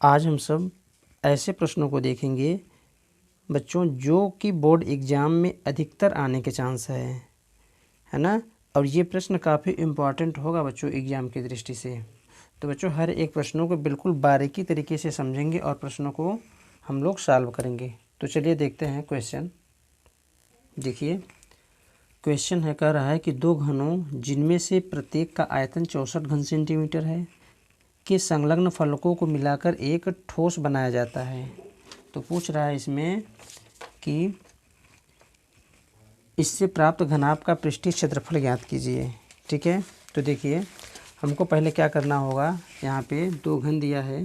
आज हम सब ऐसे प्रश्नों को देखेंगे बच्चों जो कि बोर्ड एग्ज़ाम में अधिकतर आने के चांस है ना। और ये प्रश्न काफ़ी इम्पॉर्टेंट होगा बच्चों एग्ज़ाम की दृष्टि से। तो बच्चों हर एक प्रश्नों को बिल्कुल बारीकी तरीके से समझेंगे और प्रश्नों को हम लोग सॉल्व करेंगे। तो चलिए देखते हैं क्वेश्चन। देखिए क्वेश्चन है, कह रहा है कि दो घनों जिनमें से प्रत्येक का आयतन 64 घन सेंटीमीटर है के संलग्न फलकों को मिलाकर एक ठोस बनाया जाता है। तो पूछ रहा है इसमें कि इससे प्राप्त घनाभ का पृष्ठीय क्षेत्रफल ज्ञात कीजिए। ठीक है, तो देखिए हमको पहले क्या करना होगा। यहाँ पे दो घन दिया है,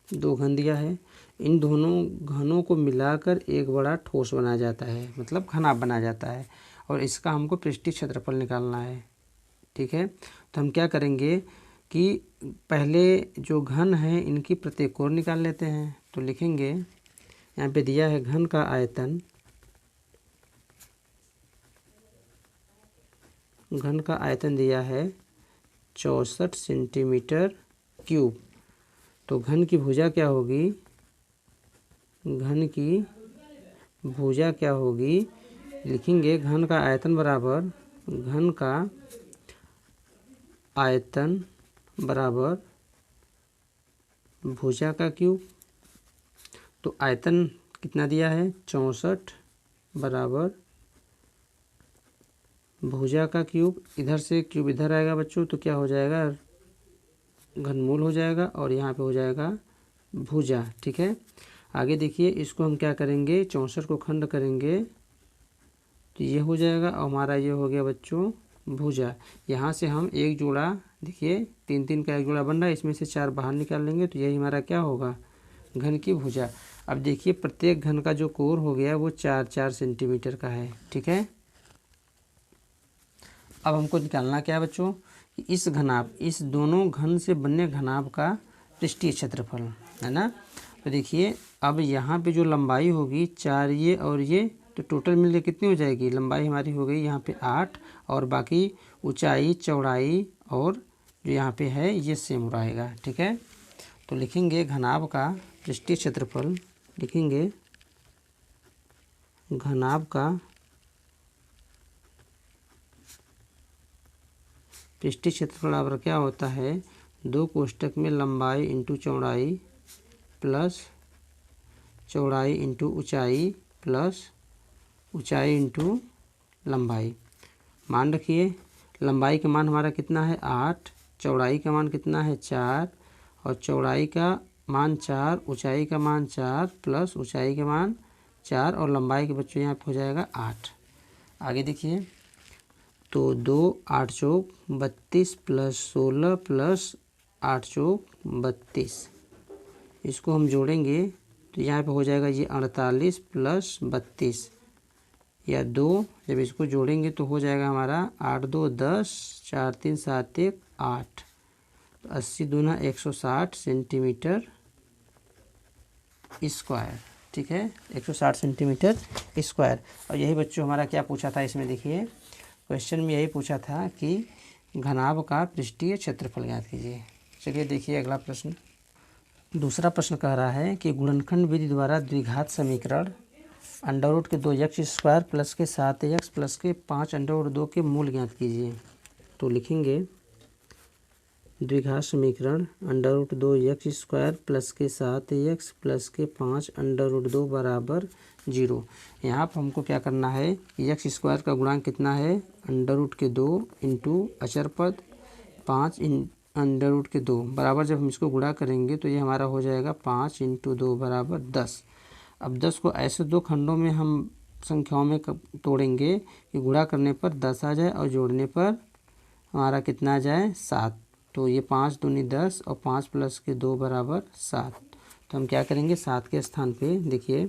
दो घन दिया है, इन दोनों घनों को मिलाकर एक बड़ा ठोस बनाया जाता है, मतलब घनाभ बनाया जाता है, और इसका हमको पृष्ठीय क्षेत्रफल निकालना है। ठीक है, तो हम क्या करेंगे कि पहले जो घन है इनकी प्रत्येक कोण निकाल लेते हैं। तो लिखेंगे यहाँ पे दिया है घन का आयतन, घन का आयतन दिया है 64 सेंटीमीटर क्यूब। तो घन की भुजा क्या होगी, घन की भुजा क्या होगी, लिखेंगे घन का आयतन बराबर घन का आयतन बराबर भुजा का क्यूब। तो आयतन कितना दिया है 64 बराबर भुजा का क्यूब। इधर से क्यूब इधर आएगा बच्चों, तो क्या हो जाएगा, घनमूल हो जाएगा, और यहाँ पे हो जाएगा भुजा। ठीक है, आगे देखिए इसको हम क्या करेंगे, 64 को खंड करेंगे तो ये हो जाएगा, और हमारा ये हो गया बच्चों भुजा। यहाँ से हम एक जोड़ा, देखिए 3 का एक जोड़ा बन रहा है, इसमें से 4 बाहर निकाल लेंगे तो यही हमारा क्या होगा, घन की भुजा। अब देखिए प्रत्येक घन का जो कोण हो गया वो 4-4 सेंटीमीटर का है। ठीक है, अब हमको निकालना क्या है बच्चों, कि इस घनाभ, इस दोनों घन से बनने घनाभ का पृष्ठीय क्षेत्रफल है ना। तो देखिए अब यहाँ पे जो लंबाई होगी 4 ये और ये, तो टोटल मिलकर कितनी हो जाएगी, लंबाई हमारी हो गई यहाँ पे 8, और बाकी ऊंचाई चौड़ाई और जो यहाँ पे है ये सेम रहेगा। ठीक है, तो लिखेंगे घनाभ का पृष्ठीय क्षेत्रफल, लिखेंगे घनाभ का पृष्ठीय क्षेत्रफल बराबर क्या होता है, 2 कोष्टक में लंबाई इंटू चौड़ाई प्लस चौड़ाई इंटू ऊंचाई प्लस ऊंचाई इंटू लंबाई। मान रखिए लंबाई का मान हमारा कितना है 8, चौड़ाई का मान कितना है 4, और चौड़ाई का मान 4, ऊंचाई का मान 4 प्लस ऊंचाई का मान 4, और लंबाई के बच्चों यहाँ पे हो जाएगा 8। आगे देखिए, तो 2 8 चौक 32 प्लस 16 प्लस 8 चौक 32, इसको हम जोड़ेंगे तो यहाँ पे हो जाएगा ये 48 प्लस 32, या 2, जब इसको जोड़ेंगे तो हो जाएगा हमारा 8 2 10, 4 3 7 1 8, तो 80 दूना 160 सेंटीमीटर स्क्वायर। ठीक है, 160 सेंटीमीटर स्क्वायर। और यही बच्चों हमारा क्या पूछा था इसमें, देखिए क्वेश्चन में यही पूछा था कि घनाभ का पृष्ठीय क्षेत्रफल ज्ञात कीजिए। चलिए देखिए अगला प्रश्न। दूसरा प्रश्न कह रहा है कि गुणनखंड विधि द्वारा द्विघात समीकरण अंडर रूट के 2x स्क्वायर प्लस के 7x प्लस के 5 अंडर रूट 2 के मूल ज्ञात कीजिए। तो लिखेंगे द्विघात समीकरण under root 2x square plus के 7x प्लस के 5 अंडर रूट 2 बराबर 0। यहाँ पर हमको क्या करना है, एक्स स्क्वायर का गुणांक कितना है, अंडर रूट के 2 इंटू अचर पद 5 अंडर रूट के 2 बराबर, जब हम इसको गुणा करेंगे तो ये हमारा हो जाएगा 5 इंटू 2 बराबर 10। अब 10 को ऐसे दो खंडों में हम संख्याओं में तोड़ेंगे कि गुणा करने पर 10 आ जाए और जोड़ने पर हमारा कितना आ जाए 7। तो ये 5 दूनी 10 और 5 प्लस के 2 बराबर 7। तो हम क्या करेंगे, 7 के स्थान पे देखिए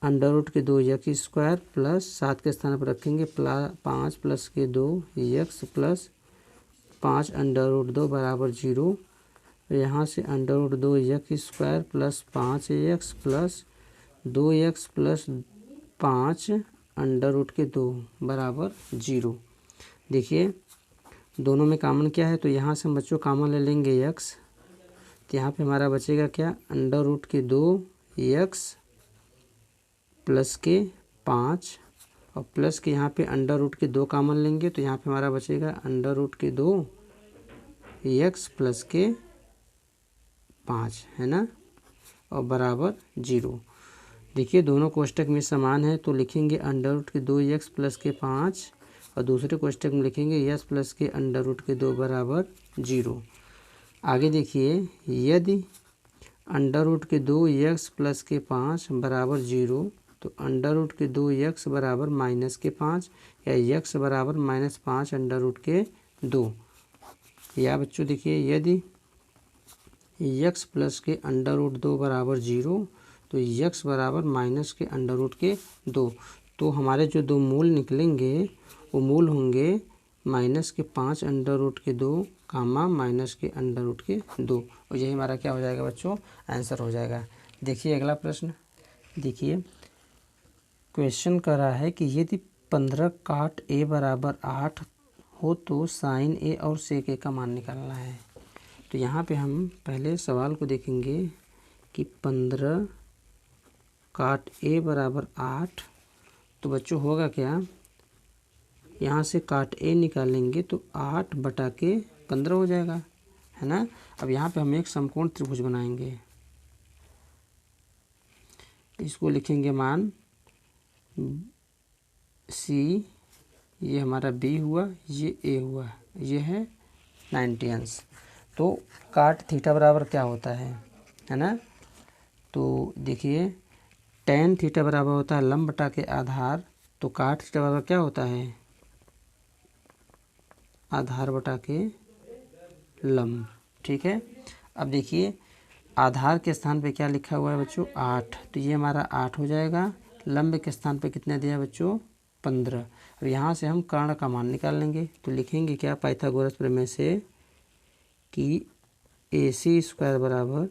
अंडर रूट के 2 एक्स स्क्वायर प्लस 7 के स्थान पर रखेंगे 5 प्लस के 2 एक्स प्लस 5 अंडर रूट 2 बराबर 0। यहाँ से under root 2 x square plus 5 x plus 2 x plus 5 under root के 2 बराबर 0। देखिए दोनों में कॉमन क्या है, तो यहाँ से हम बच्चों कॉमन ले लेंगे x, तो यहाँ पे हमारा बचेगा क्या, अंडर रूट के 2x प्लस के 5, और प्लस के यहाँ पे अंडर रूट के 2 कॉमन लेंगे तो यहाँ पे हमारा बचेगा अंडर रूट के 2x प्लस के 5, है ना, और बराबर 0। देखिए दोनों कोष्टक में समान है तो लिखेंगे अंडर रूट के 2x प्लस के 5, और दूसरे कोष्टक में लिखेंगे x प्लस के अंडर रूट के 2 बराबर 0। आगे देखिए, यदि अंडर रूट के 2x प्लस के 5 बराबर 0 तो अंडर रूट के 2x बराबर माइनस के 5 या x बराबर -5 अंडर रूट के 2। या बच्चों देखिए, यदि x प्लस के अंडर रूट 2 बराबर 0 तो x बराबर माइनस के अंडर रूट के 2। तो हमारे जो दो मूल निकलेंगे वो मूल होंगे माइनस के 5 अंडर रूट के 2 कामा माइनस के अंडर रूट के 2, और यही हमारा क्या हो जाएगा बच्चों, आंसर हो जाएगा। देखिए अगला प्रश्न, देखिए क्वेश्चन कर रहा है कि यदि 15 काट a बराबर 8 हो तो साइन a और सेक a का मान निकालना है। तो यहाँ पे हम पहले सवाल को देखेंगे कि 15 काट a बराबर 8, तो बच्चों होगा क्या, यहाँ से काट a निकालेंगे तो 8 बटा के 15 हो जाएगा, है ना। अब यहाँ पे हम एक समकोण त्रिभुज बनाएंगे, इसको लिखेंगे मान C, ये हमारा B हुआ, ये A हुआ, ये है 90 अंश। तो काट थीटा बराबर क्या होता है ना, तो देखिए tan थीटा बराबर होता है लंब बटा के आधार, तो काट थीटा बराबर क्या होता है, आधार बटा के लंब, ठीक है। अब देखिए आधार के स्थान पे क्या लिखा हुआ है बच्चों, 8, तो ये हमारा 8 हो जाएगा। लंब के स्थान पे कितना दिया बच्चों, 15। अब यहाँ से हम कर्ण का मान निकाल लेंगे, तो लिखेंगे क्या, पाइथागोरस प्रमेय से कि AC स्क्वायर बराबर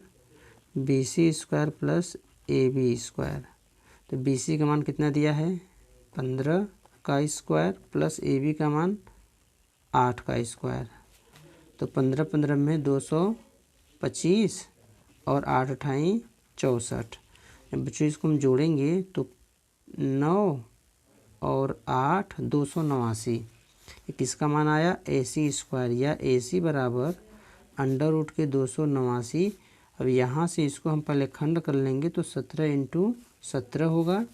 BC square plus AB square. तो BC का मान कितना दिया है, 15 का स्क्वायर प्लस AB का मान 8 का स्क्वायर, तो 15 15 में 225 और 8 अठाई 64। जब बच्चों इसको हम जोड़ेंगे तो 9 और 8 289, किसका मान आया, AC स्क्वायर, या AC बराबर अंडर रूट के 289। अब यहाँ से इसको हम पहले खंड कर लेंगे तो 17 इंटू 17 होगा,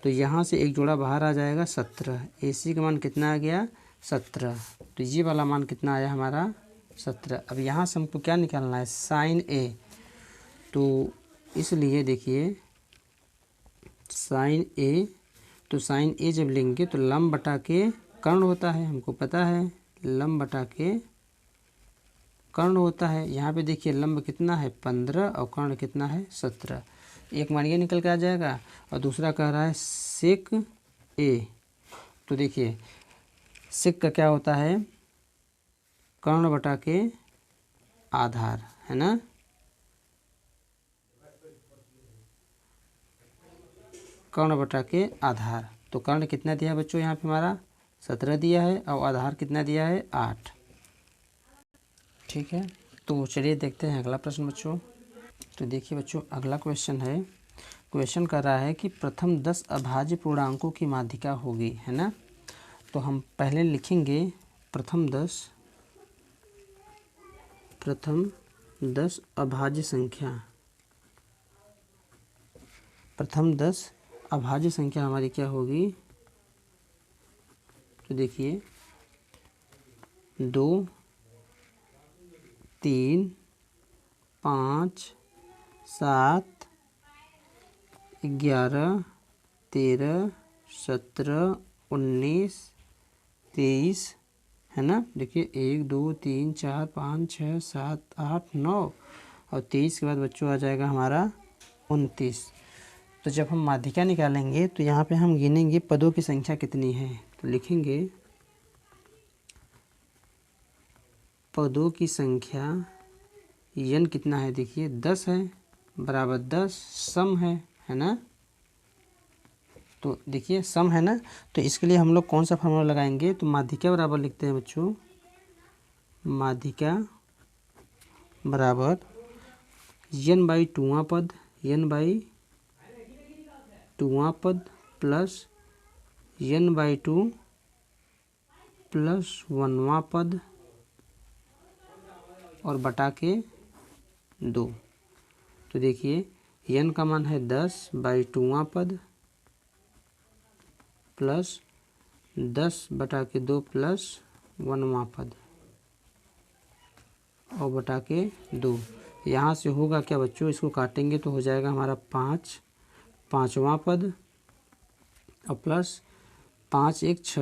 तो यहाँ से एक जोड़ा बाहर आ जाएगा 17। AC का मान कितना आ गया, 17, तो ये वाला मान कितना आया हमारा, 17। अब यहाँ से हमको क्या निकालना है, साइन A, तो इसलिए देखिए साइन A, तो साइन A जब लेंगे तो लंब बटा के कर्ण होता है, हमको पता है लंब बटा के कर्ण होता है। यहाँ पे देखिए लंब कितना है 15 और कर्ण कितना है 17, एक मान ये निकल के आ जाएगा। और दूसरा कह रहा है सेक A, तो देखिए सेक का क्या होता है, कर्ण बटा के आधार, है ना। कर्ण बटा के आधार, तो कर्ण कितना दिया है बच्चों, यहाँ पे हमारा 17 दिया है और आधार कितना दिया है 8, ठीक है। तो चलिए देखते हैं अगला प्रश्न बच्चों। तो देखिए बच्चों अगला क्वेश्चन है, क्वेश्चन कर रहा है कि प्रथम 10 अभाज्य पूर्णांकों की माध्यिका होगी, है ना। तो हम पहले लिखेंगे प्रथम 10 अभाज्य संख्या, प्रथम 10 अभाज्य संख्या हमारी क्या होगी, तो देखिए 2 3 5 7 11 13 17 19 23, है ना। देखिए 1 2 3 4 5 6 7 8 9 और 23 के बाद बच्चों आ जाएगा हमारा 29। तो जब हम माध्यिका निकालेंगे तो यहाँ पे हम गिनेंगे पदों की संख्या कितनी है, तो लिखेंगे पदों की संख्या n कितना है, देखिए 10 है, बराबर 10 सम है ना। तो देखिए सम है ना, तो इसके लिए हम लोग कौन सा फार्मूला लगाएंगे, तो माध्यिका बराबर लिखते हैं बच्चों माध्यिका बराबर n बाई टूवां पद, n बाई टूवां पद plus n by two plus वनवां पद और बटा के 2। तो देखिए n का मान है 10 बाई टूवां पद प्लस 10 बटा के 2 प्लस वनवां पद और बटा के 2। यहाँ से होगा क्या बच्चों, इसको काटेंगे तो हो जाएगा हमारा 5 पाँचवां पद और प्लस 5 1 6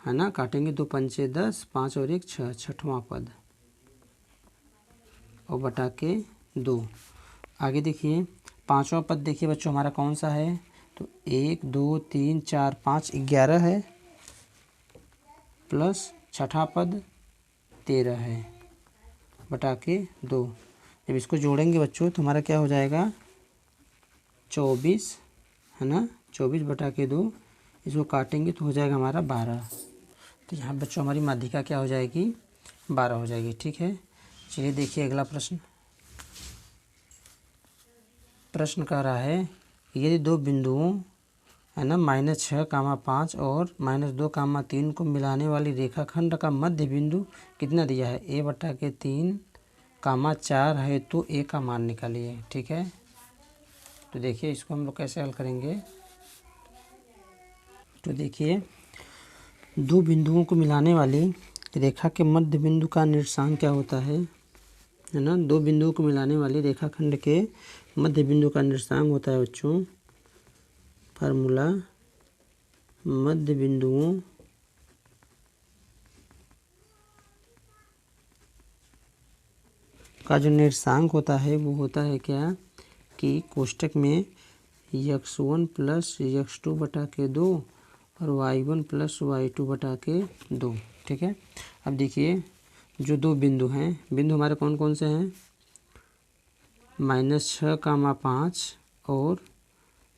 है ना, काटेंगे 2 पंचे 10, 5 और 1 6, छठवां पद और बटा के 2। आगे देखिए पाँचवां पद देखिए बच्चों हमारा कौन सा है, तो 1 2 3 4 5 11 है प्लस छठा पद 13 है बटा के 2। जब इसको जोड़ेंगे बच्चों तो हमारा क्या हो जाएगा 24 है ना, 24 बटा के 2। इसको काटेंगे तो हो जाएगा हमारा 12। तो यहाँ बच्चों हमारी माध्यिका क्या हो जाएगी 12 हो जाएगी। ठीक है, चलिए देखिए अगला प्रश्न। प्रश्न कह रहा है यदि दो बिंदुओं है ना -6, 5 और -2, 3 को मिलाने वाली रेखाखंड का मध्य बिंदु कितना दिया है, a बटा के 3, 4 है तो a का मान निकालिए। ठीक है, तो देखिए इसको हम लोग कैसे हल करेंगे। तो देखिए दो बिंदुओं को मिलाने वाली रेखा के मध्य बिंदु का निर्देशांक क्या होता है ना, दो बिंदुओं को मिलाने वाली रेखाखंड के मध्य बिंदु का निर्देशांक होता है बच्चों, फार्मूला मध्य बिंदुओं का जो निर्देशांक होता है वो होता है क्या कि कोष्टक में x1 प्लस x2 बटा के 2 और y1 प्लस y2 बटा के 2। ठीक है, अब देखिए जो दो बिंदु हैं, बिंदु हमारे कौन कौन से हैं, -6, 5 और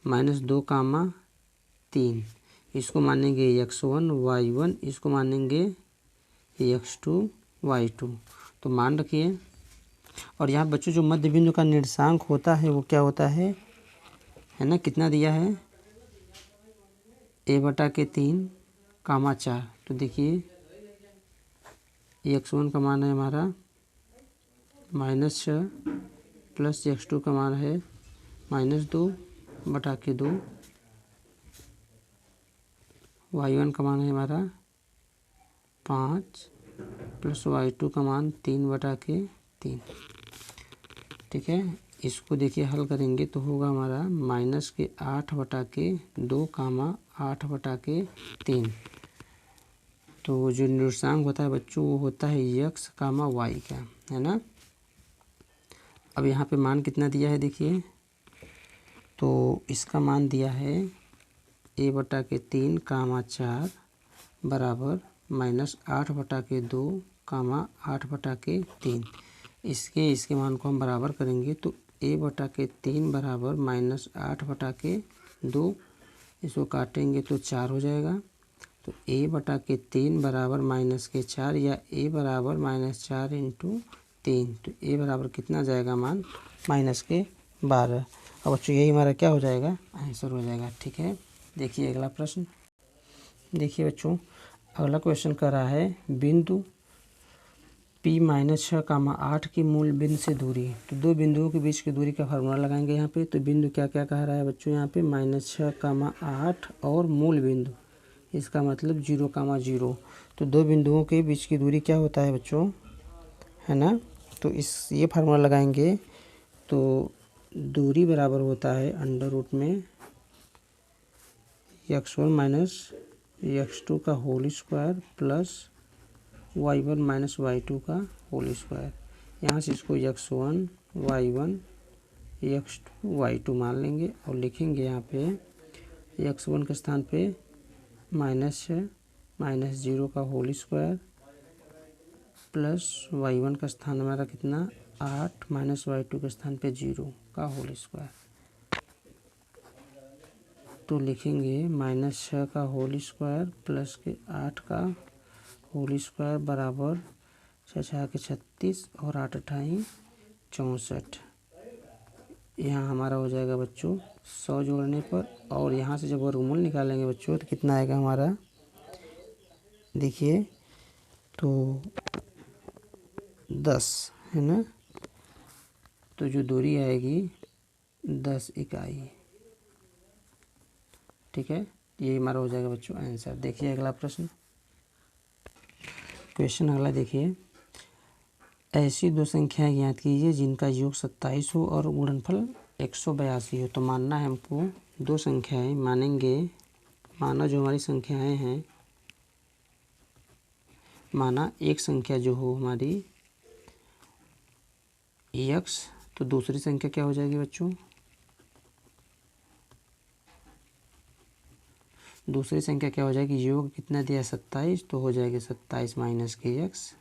-2, 3। इसको मानेंगे x1 y1, इसको मानेंगे x2 y2। तो मान रखिए। और यहाँ बच्चों जो मध्य बिंदु का निर्देशांक होता है वो क्या होता है ना, कितना दिया है a बटा के 3, 4। तो देखिए x1 का मान है हमारा -6 प्लस x2 का मान है -2 बटा के 2, y1 का मान है हमारा 5 प्लस y2 का मान 3 बटा के 3। ठीक है, इसको देखिए हल करेंगे तो होगा हमारा -8 बटा के 2, 8 बटा के 3। तो जो निर्देशांक होता है बच्चों वो होता है x, y का, है ना। अब यहाँ पे मान कितना दिया है देखिए, तो इसका मान दिया है a बटा के 3, 4 बराबर -8 बटा के 2, 8 बटा के 3। इसके मान को हम बराबर करेंगे तो a बटा के 3 बराबर -8 बटा के 2, इसको काटेंगे तो 4 हो जाएगा। तो a बटा के 3 बराबर -4 या a बराबर -4 इंटू 3। तो a बराबर कितना जाएगा मान -12। अब बच्चों यही हमारा क्या हो जाएगा आंसर हो जाएगा। ठीक है, देखिए अगला प्रश्न। देखिए बच्चों अगला क्वेश्चन कर रहा है बिंदु P -6, 8 की मूल बिंदु से दूरी। तो दो बिंदुओं के बीच की दूरी का फार्मूला लगाएंगे यहाँ पे। तो बिंदु क्या क्या कह रहा है बच्चों यहाँ पे -6, 8 और मूल बिंदु, इसका मतलब 0, 0। तो दो बिंदुओं के बीच की दूरी क्या होता है बच्चों, है ना। तो ये फार्मूला लगाएंगे तो दूरी बराबर होता है अंडर रूट में x1 माइनस x2 का whole square plus y1 minus y2 का होल स्क्वायर। यहाँ से इसको x1 y1 x2 y2 मान लेंगे और लिखेंगे यहाँ पे x1 के स्थान पे -0 का होल स्क्वायर प्लस y1 का स्थान हमारा कितना 8 माइनस y2 के स्थान पे 0 का होल स्क्वायर। तो लिखेंगे -6 का होल स्क्वायर प्लस के 8 का होल स्क्वायर बराबर छः छः के 36 और 8 अठाई 64। यहाँ हमारा हो जाएगा बच्चों 100 जोड़ने पर, और यहाँ से जब वर्गमूल निकालेंगे बच्चों तो कितना आएगा हमारा, देखिए तो 10 है ना। तो जो दूरी आएगी 10 इकाई। ठीक है, ये हमारा हो जाएगा बच्चों आंसर। देखिए अगला प्रश्न, क्वेश्चन अगला देखिए, ऐसी दो संख्याएं ज्ञात कीजिए जिनका योग 27 हो और गुणनफल 182 हो। तो मानना है हमको दो संख्याएं मानेंगे, माना जो हमारी संख्याएं हैं, माना एक संख्या जो हो हमारी x, तो दूसरी संख्या क्या हो जाएगी बच्चों, दूसरी संख्या क्या हो जाएगी, योग कितना दिया 27, तो हो जाएगी 27 माइनस के x।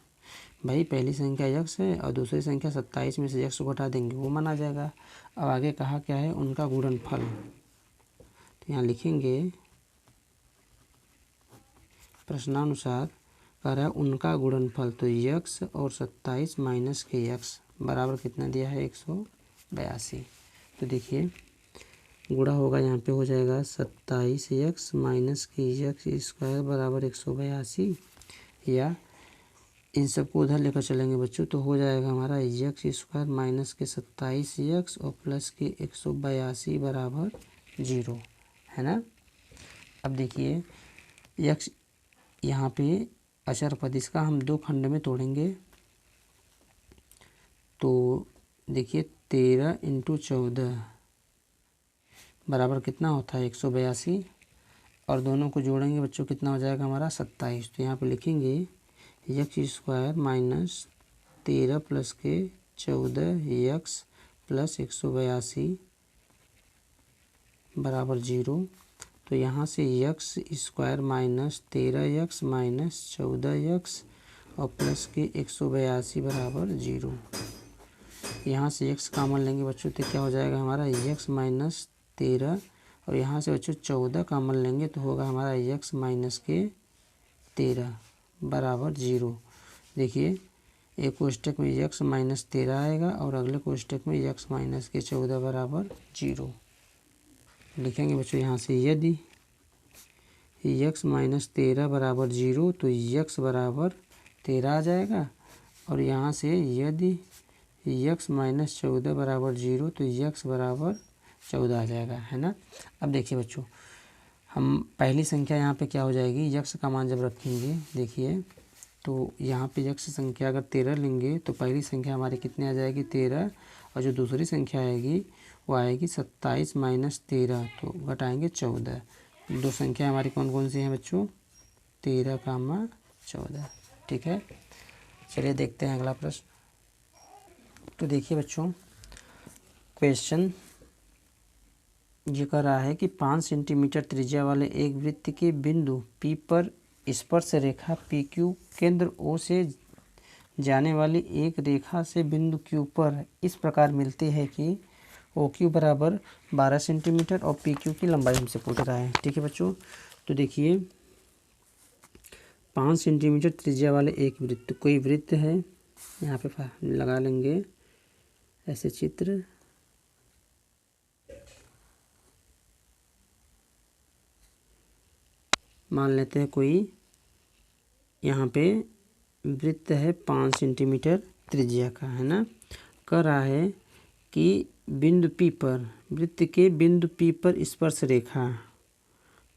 भाई पहली संख्या x है और दूसरी संख्या 27 में से x को घटा देंगे वो माना जाएगा। अब आगे कहा क्या है, उनका गुणनफल, तो यहाँ लिखेंगे प्रश्नानुसार कह रहा है उनका गुणनफल, तो x और 27 माइनस के x बराबर कितना दिया है 182। तो देखिए गुणा होगा, यहाँ पे हो जाएगा 27x माइनस के x स्क्वायर बराबर 182, या इन सबको उधर लेकर चलेंगे बच्चों तो हो जाएगा हमारा x स्क्वायर माइनस के 27x और प्लस के 182 बराबर 0, है ना। अब देखिए x यहाँ पे अचर पद, इसका हम दो खंड में तोड़ेंगे, तो देखिए 13 × 14 बराबर कितना होता है 182, और दोनों को जोड़ेंगे बच्चों कितना हो जाएगा हमारा 27। तो यहाँ पे लिखेंगे x स्क्वायर माइनस 13 प्लस के 14x प्लस 182 बराबर 0। तो यहाँ से x square minus 13x minus 14x और प्लस के 182 बराबर 0। यहाँ से x कॉमन लेंगे बच्चों तो क्या हो जाएगा हमारा x माइनस 13, और यहाँ से बच्चों 14 कॉमन लेंगे तो होगा हमारा x माइनस के 13 बराबर 0। देखिए एक कोष्टक में x माइनस 13 आएगा और अगले कोष्टक में x माइनस के 14 बराबर 0। लिखेंगे बच्चों यहाँ से यदि x माइनस 13 बराबर 0 तो x बराबर 13 आ जाएगा, और यहाँ से यदि x माइनस 14 बराबर 0 तो x बराबर 14 आ जाएगा, है ना। अब देखिए बच्चों हम पहली संख्या यहाँ पे क्या हो जाएगी, x का मान जब रखेंगे देखिए तो यहाँ पे x संख्या अगर 13 लेंगे तो पहली संख्या हमारी कितनी आ जाएगी 13, और जो दूसरी संख्या आएगी वो आएगी 27 माइनस 13, तो घटाएंगे 14। दो संख्या हमारी कौन कौन सी हैं बच्चों, 13 कामा 14। ठीक है, चलिए देखते हैं अगला प्रश्न। तो देखिए बच्चों क्वेश्चन ये कर रहा है कि 5 सेंटीमीटर त्रिज्या वाले एक वृत्त के बिंदु P पर स्पर्श रेखा PQ केंद्र O से जाने वाली एक रेखा से बिंदु Q पर इस प्रकार मिलती है कि OQ बराबर 12 सेंटीमीटर और PQ की लंबाई हमसे पूछ रहा है। ठीक है बच्चों, तो देखिए 5 सेंटीमीटर त्रिज्या वाले एक वृत्त, कोई वृत्त है यहाँ पे लगा लेंगे ऐसे चित्र, मान लेते हैं कोई यहाँ पे वृत्त है 5 सेंटीमीटर त्रिज्या का, है ना। कह रहा है कि बिंदु P पर, वृत्त के बिंदु P पर स्पर्श रेखा,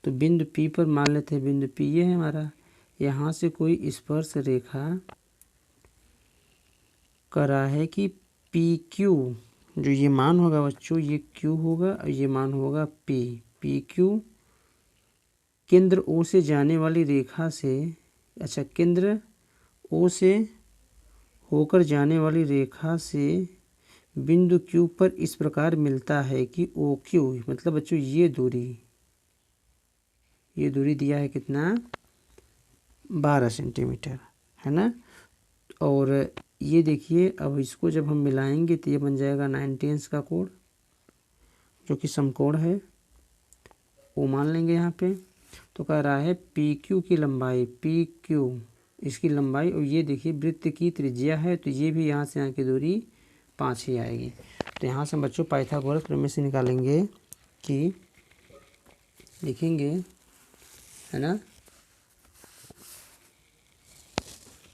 तो बिंदु P पर मान लेते हैं बिंदु P ये है हमारा, यहाँ से कोई स्पर्श रेखा कह रहा है कि PQ जो ये मान होगा बच्चों ये Q होगा और ये मान होगा P, PQ केंद्र O से जाने वाली रेखा से, अच्छा केंद्र O से होकर जाने वाली रेखा से बिंदु Q पर इस प्रकार मिलता है कि OQ, मतलब बच्चों ये दूरी दिया है कितना 12 सेंटीमीटर, है ना। और ये देखिए अब इसको जब हम मिलाएंगे तो ये बन जाएगा 90 का कोण जो कि समकोण है, वो मान लेंगे यहाँ पे। तो कह रहा है PQ की लंबाई, PQ इसकी लंबाई, और ये देखिए वृत्त की त्रिज्या है, तो ये भी यहाँ से यहाँ की दूरी 5 ही आएगी। तो यहाँ से बच्चों पाइथागोरस प्रमेय से निकालेंगे कि लिखेंगे, है ना,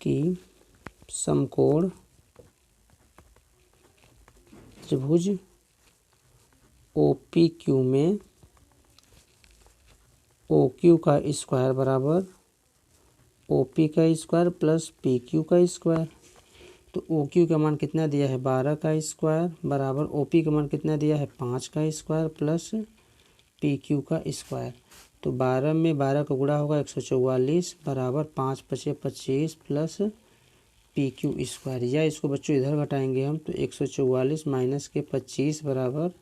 कि समकोण त्रिभुज OPQ में OQ का स्क्वायर बराबर OP का स्क्वायर प्लस PQ का स्क्वायर। तो OQ का मान कितना दिया है 12 का स्क्वायर बराबर OP का मान कितना दिया है 5 का स्क्वायर प्लस PQ का स्क्वायर। तो 12 में 12 का गुणा होगा 144 बराबर 5 पचे 25 प्लस PQ स्क्वायर। या इसको बच्चों इधर घटाएंगे हम, तो 144 माइनस के 25 बराबर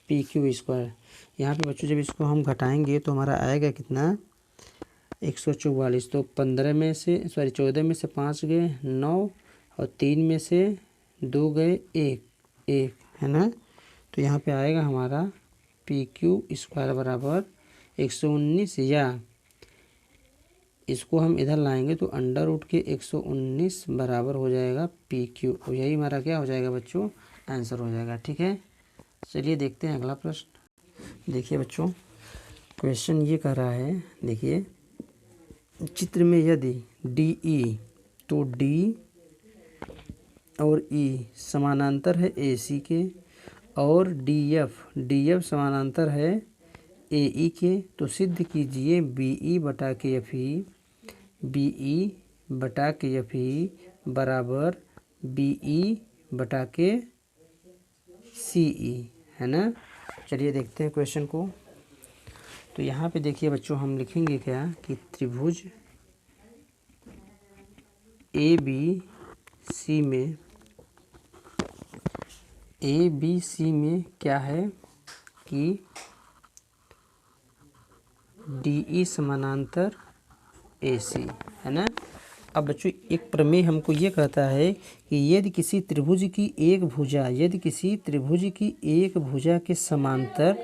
PQ स्क्वायर। यहाँ पे बच्चों जब इसको हम घटाएंगे तो हमारा आएगा कितना 144। तो 14 में से 5 गए 9 और 3 में से 2 गए 1 है ना। तो यहाँ पे आएगा हमारा PQ स्क्वायर बराबर 119, या इसको हम इधर लाएंगे तो अंडर रूट के 119 बराबर हो जाएगा PQ, और यही हमारा क्या हो जाएगा बच्चों आंसर हो जाएगा। ठीक है, चलिए देखते हैं अगला प्रश्न। देखिए बच्चों क्वेश्चन ये कह रहा है, देखिए चित्र में यदि DE तो D और E समानांतर है AC के, और DF समानांतर है AE के, तो सिद्ध कीजिए BE बटा के FE बराबर BE बटा के CE, है ना। चलिए देखते हैं क्वेश्चन को। तो यहाँ पे देखिए बच्चों हम लिखेंगे क्या कि त्रिभुज ABC में क्या है कि DE समानांतर AC, है ना। अब बच्चों एक प्रमेय हमको ये कहता है कि यदि किसी त्रिभुज की एक भुजा के समांतर,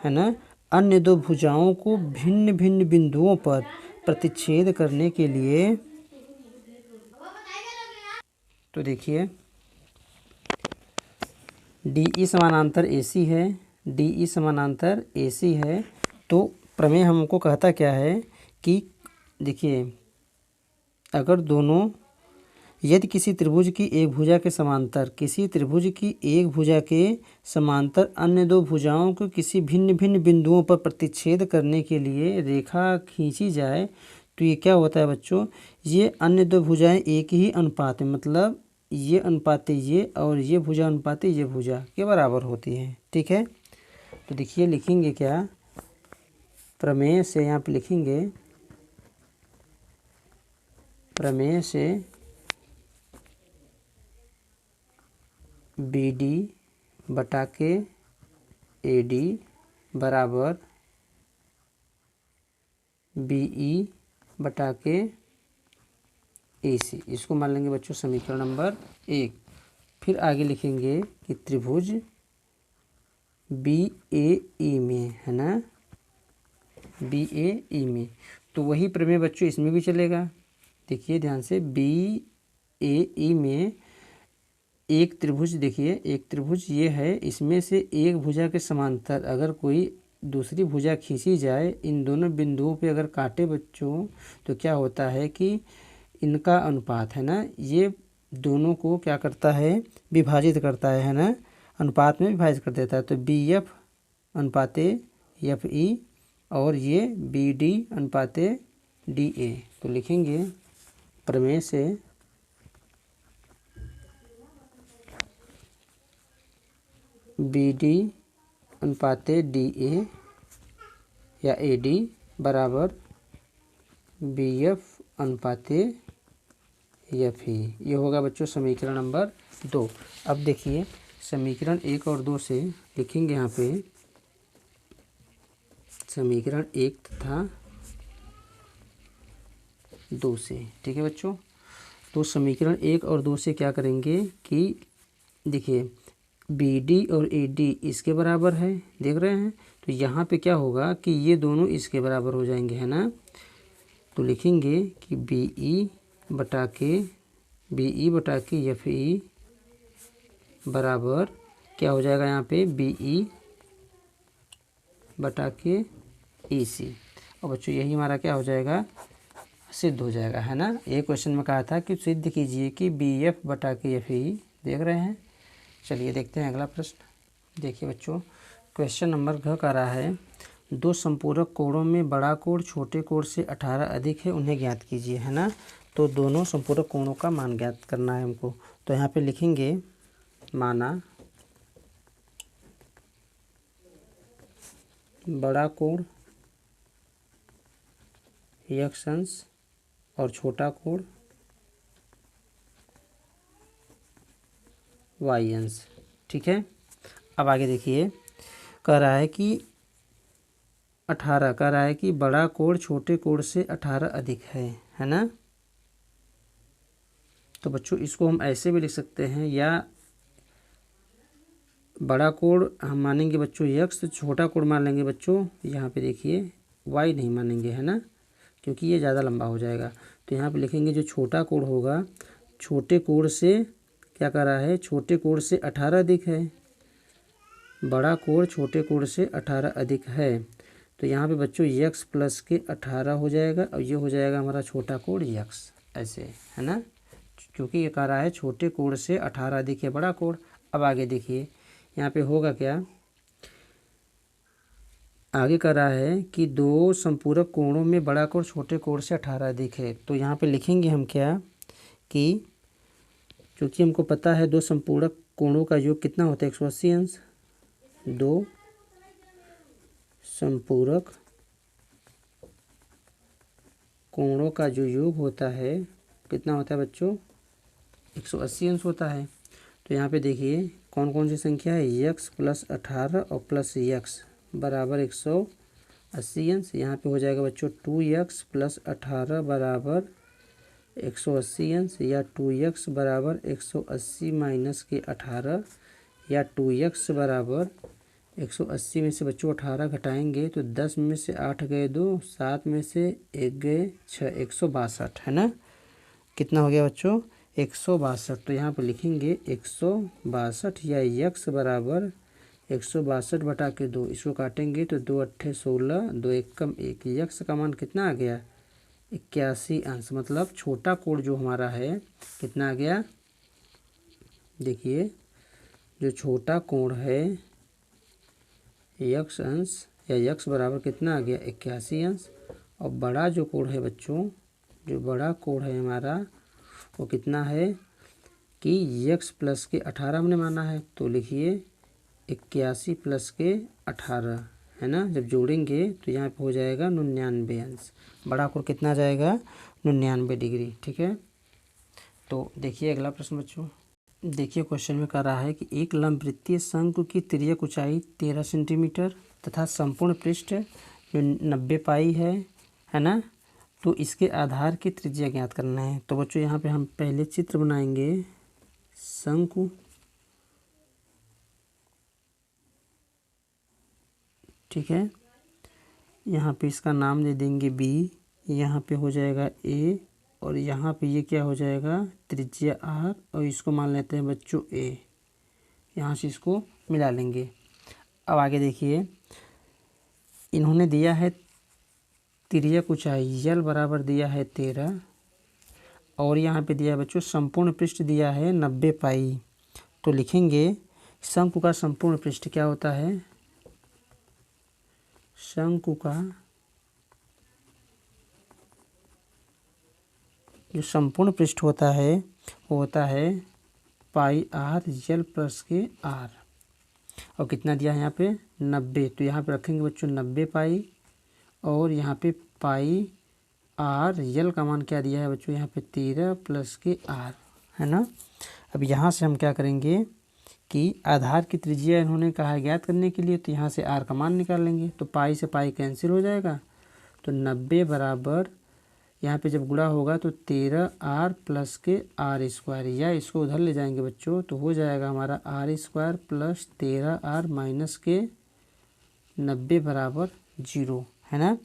है ना, अन्य दो भुजाओं को भिन्न भिन्न बिंदुओं पर प्रतिच्छेद करने के लिए, तो देखिए DE समानांतर AC है, तो प्रमेय हमको कहता क्या है कि देखिए यदि किसी त्रिभुज की एक भुजा के समांतर अन्य दो भुजाओं को किसी भिन्न भिन्न बिंदुओं पर प्रतिच्छेद करने के लिए रेखा खींची जाए, तो ये क्या होता है बच्चों, ये अन्य दो भुजाएं एक ही अनुपात में, मतलब ये अनुपात ये और ये भुजा अनुपात ये भुजा के बराबर होती है। ठीक है, तो देखिए लिखेंगे क्या प्रमेय से, यहाँ पे लिखेंगे प्रमेय से BD बटा के AD बराबर BE बटा के AC, इसको मान लेंगे बच्चों समीकरण नंबर 1। फिर आगे लिखेंगे कि त्रिभुज BAE में, है ना, BAE में, तो वही प्रमेय बच्चों इसमें भी चलेगा। देखिए ध्यान से, BAE में एक त्रिभुज, देखिए एक त्रिभुज ये है, इसमें से एक भुजा के समांतर अगर कोई दूसरी भुजा खींची जाए, इन दोनों बिंदुओं पे अगर काटे बच्चों, तो क्या होता है कि इनका अनुपात, है ना, ये दोनों को क्या करता है विभाजित करता है ना, अनुपात में विभाजित कर देता है। तो BF अनुपाते FE और ये BD अनुपाते DA। तो लिखेंगे प्रमेय से BD अनुपाते DA या AD बराबर BF अनुपाते FE, ये होगा बच्चों समीकरण नंबर 2। अब देखिए समीकरण 1 और 2 से लिखेंगे यहाँ पे समीकरण 1 तथा 2 से। ठीक है बच्चों, तो समीकरण 1 और 2 से क्या करेंगे कि देखिए BD और AD इसके बराबर है, देख रहे हैं, तो यहाँ पे क्या होगा कि ये दोनों इसके बराबर हो जाएंगे, है ना। तो लिखेंगे कि बी ई बटा के एफ ई बराबर क्या हो जाएगा यहाँ पे बी ई बटा के ई सी। और बच्चों यही हमारा क्या हो जाएगा, सिद्ध हो जाएगा, है ना। ये क्वेश्चन में कहा था कि सिद्ध कीजिए कि बी एफ बटा के एफ ई, देख रहे हैं। चलिए देखते हैं अगला प्रश्न। देखिए बच्चों, क्वेश्चन नंबर घ का रहा है, दो संपूरक कोणों में बड़ा कोण छोटे कोण से 18 अधिक है, उन्हें ज्ञात कीजिए, है ना। तो दोनों संपूरक कोणों का मान ज्ञात करना है हमको। तो यहाँ पे लिखेंगे माना बड़ा कोण x अंश और छोटा कोण y अंश, ठीक है। अब आगे देखिए, कह रहा है कि 18, कह रहा है कि बड़ा कोण छोटे कोण से 18 अधिक है ना। तो बच्चों इसको हम ऐसे भी लिख सकते हैं, या बड़ा कोण हम मानेंगे बच्चों x, तो छोटा कोण मान लेंगे बच्चों यहाँ पे देखिए y नहीं मानेंगे, है ना, क्योंकि ये ज़्यादा लंबा हो जाएगा। तो यहाँ पे लिखेंगे जो छोटा कोण होगा, छोटे कोण से क्या कर रहा है, छोटे कोण से 18 अधिक है, बड़ा कोण छोटे कोण से 18 अधिक है। तो यहाँ पे बच्चों x प्लस के 18 हो जाएगा, और ये हो जाएगा हमारा छोटा कोण x, ऐसे, है ना, क्योंकि ये कह रहा है छोटे कोण से 18 अधिक है बड़ा कोण। अब आगे देखिए यहाँ पे होगा क्या, आगे कर रहा है कि दो संपूरक कोणों में बड़ा कोण छोटे कोण से 18 अधिक है। तो यहाँ पे लिखेंगे हम क्या कि क्योंकि हमको पता है दो संपूरक कोणों का योग कितना होता है 180 अंश, दो संपूरक कोणों का जो योग होता है कितना होता है बच्चों 180 अंश होता है। तो यहाँ पे देखिए कौन कौन सी संख्या है, x प्लस 18 और प्लस x बराबर 180 अंश। यहाँ पे हो जाएगा बच्चों 2x प्लस 18 बराबर 180 अंश, या 2x बराबर 180 माइनस के 18, या 2x बराबर 180 में से बच्चों 18 घटाएंगे तो 10 में से 8 गए 2, 7 में से 1 गए 6, 162, है ना। कितना हो गया बच्चों 162। तो यहाँ पर लिखेंगे 162, या x बराबर 162 बटा के 2, इसको काटेंगे तो 2 अट्ठे 16, 2 एक कम 1, x का मान कितना आ गया 81 अंश। मतलब छोटा कोण जो हमारा है कितना आ गया, देखिए जो छोटा कोण है x अंश या x बराबर कितना आ गया 81 अंश, और बड़ा जो कोण है बच्चों, जो बड़ा कोण है हमारा वो कितना है कि x प्लस के 18 हमने माना है। तो लिखिए 81 प्लस के 18, है ना, जब जोड़ेंगे तो यहाँ पे हो जाएगा 99 अंश। बड़ा कोण कितना आ जाएगा 99 डिग्री, ठीक है। तो देखिए अगला प्रश्न बच्चों, देखिए क्वेश्चन में कह रहा है कि एक लंबवृत्तीय शंकु की तिर्यक ऊंचाई 13 सेंटीमीटर तथा संपूर्ण पृष्ठ जो 90 पाई है ना। तो इसके आधार की त्रिज्या ज्ञात करना है। तो बच्चों यहाँ पे हम पहले चित्र बनाएंगे शंकु, ठीक है। यहाँ पे इसका नाम दे देंगे B, यहाँ पे हो जाएगा A, और यहाँ पे ये क्या हो जाएगा त्रिज्या R, और इसको मान लेते हैं बच्चों A। यहाँ से इसको मिला लेंगे। अब आगे देखिए, इन्होंने दिया है तिर्यक ऊंचाई L बराबर दिया है 13, और यहाँ पे दिया है बच्चों संपूर्ण पृष्ठ दिया है 90 पाई। तो लिखेंगे शंकु का संपूर्ण पृष्ठ क्या होता है, शंकु का जो संपूर्ण पृष्ठ होता है वो होता है पाई R L प्लस के R, और कितना दिया है यहाँ पे 90। तो यहाँ पे रखेंगे बच्चों 90 पाई, और यहाँ पे पाई R L का मान क्या दिया है बच्चों यहाँ पे 13 प्लस के R, है ना। अब यहाँ से हम क्या करेंगे कि आधार की त्रिज्या इन्होंने कहा है ज्ञात करने के लिए, तो यहाँ से R का मान निकाल लेंगे। तो पाई से पाई कैंसिल हो जाएगा, तो 90 बराबर यहाँ पे जब गुणा होगा तो 13R प्लस के R स्क्वायर, या इसको उधर ले जाएंगे बच्चों तो हो जाएगा हमारा R square plus 13R minus के 90 बराबर 0, है ना।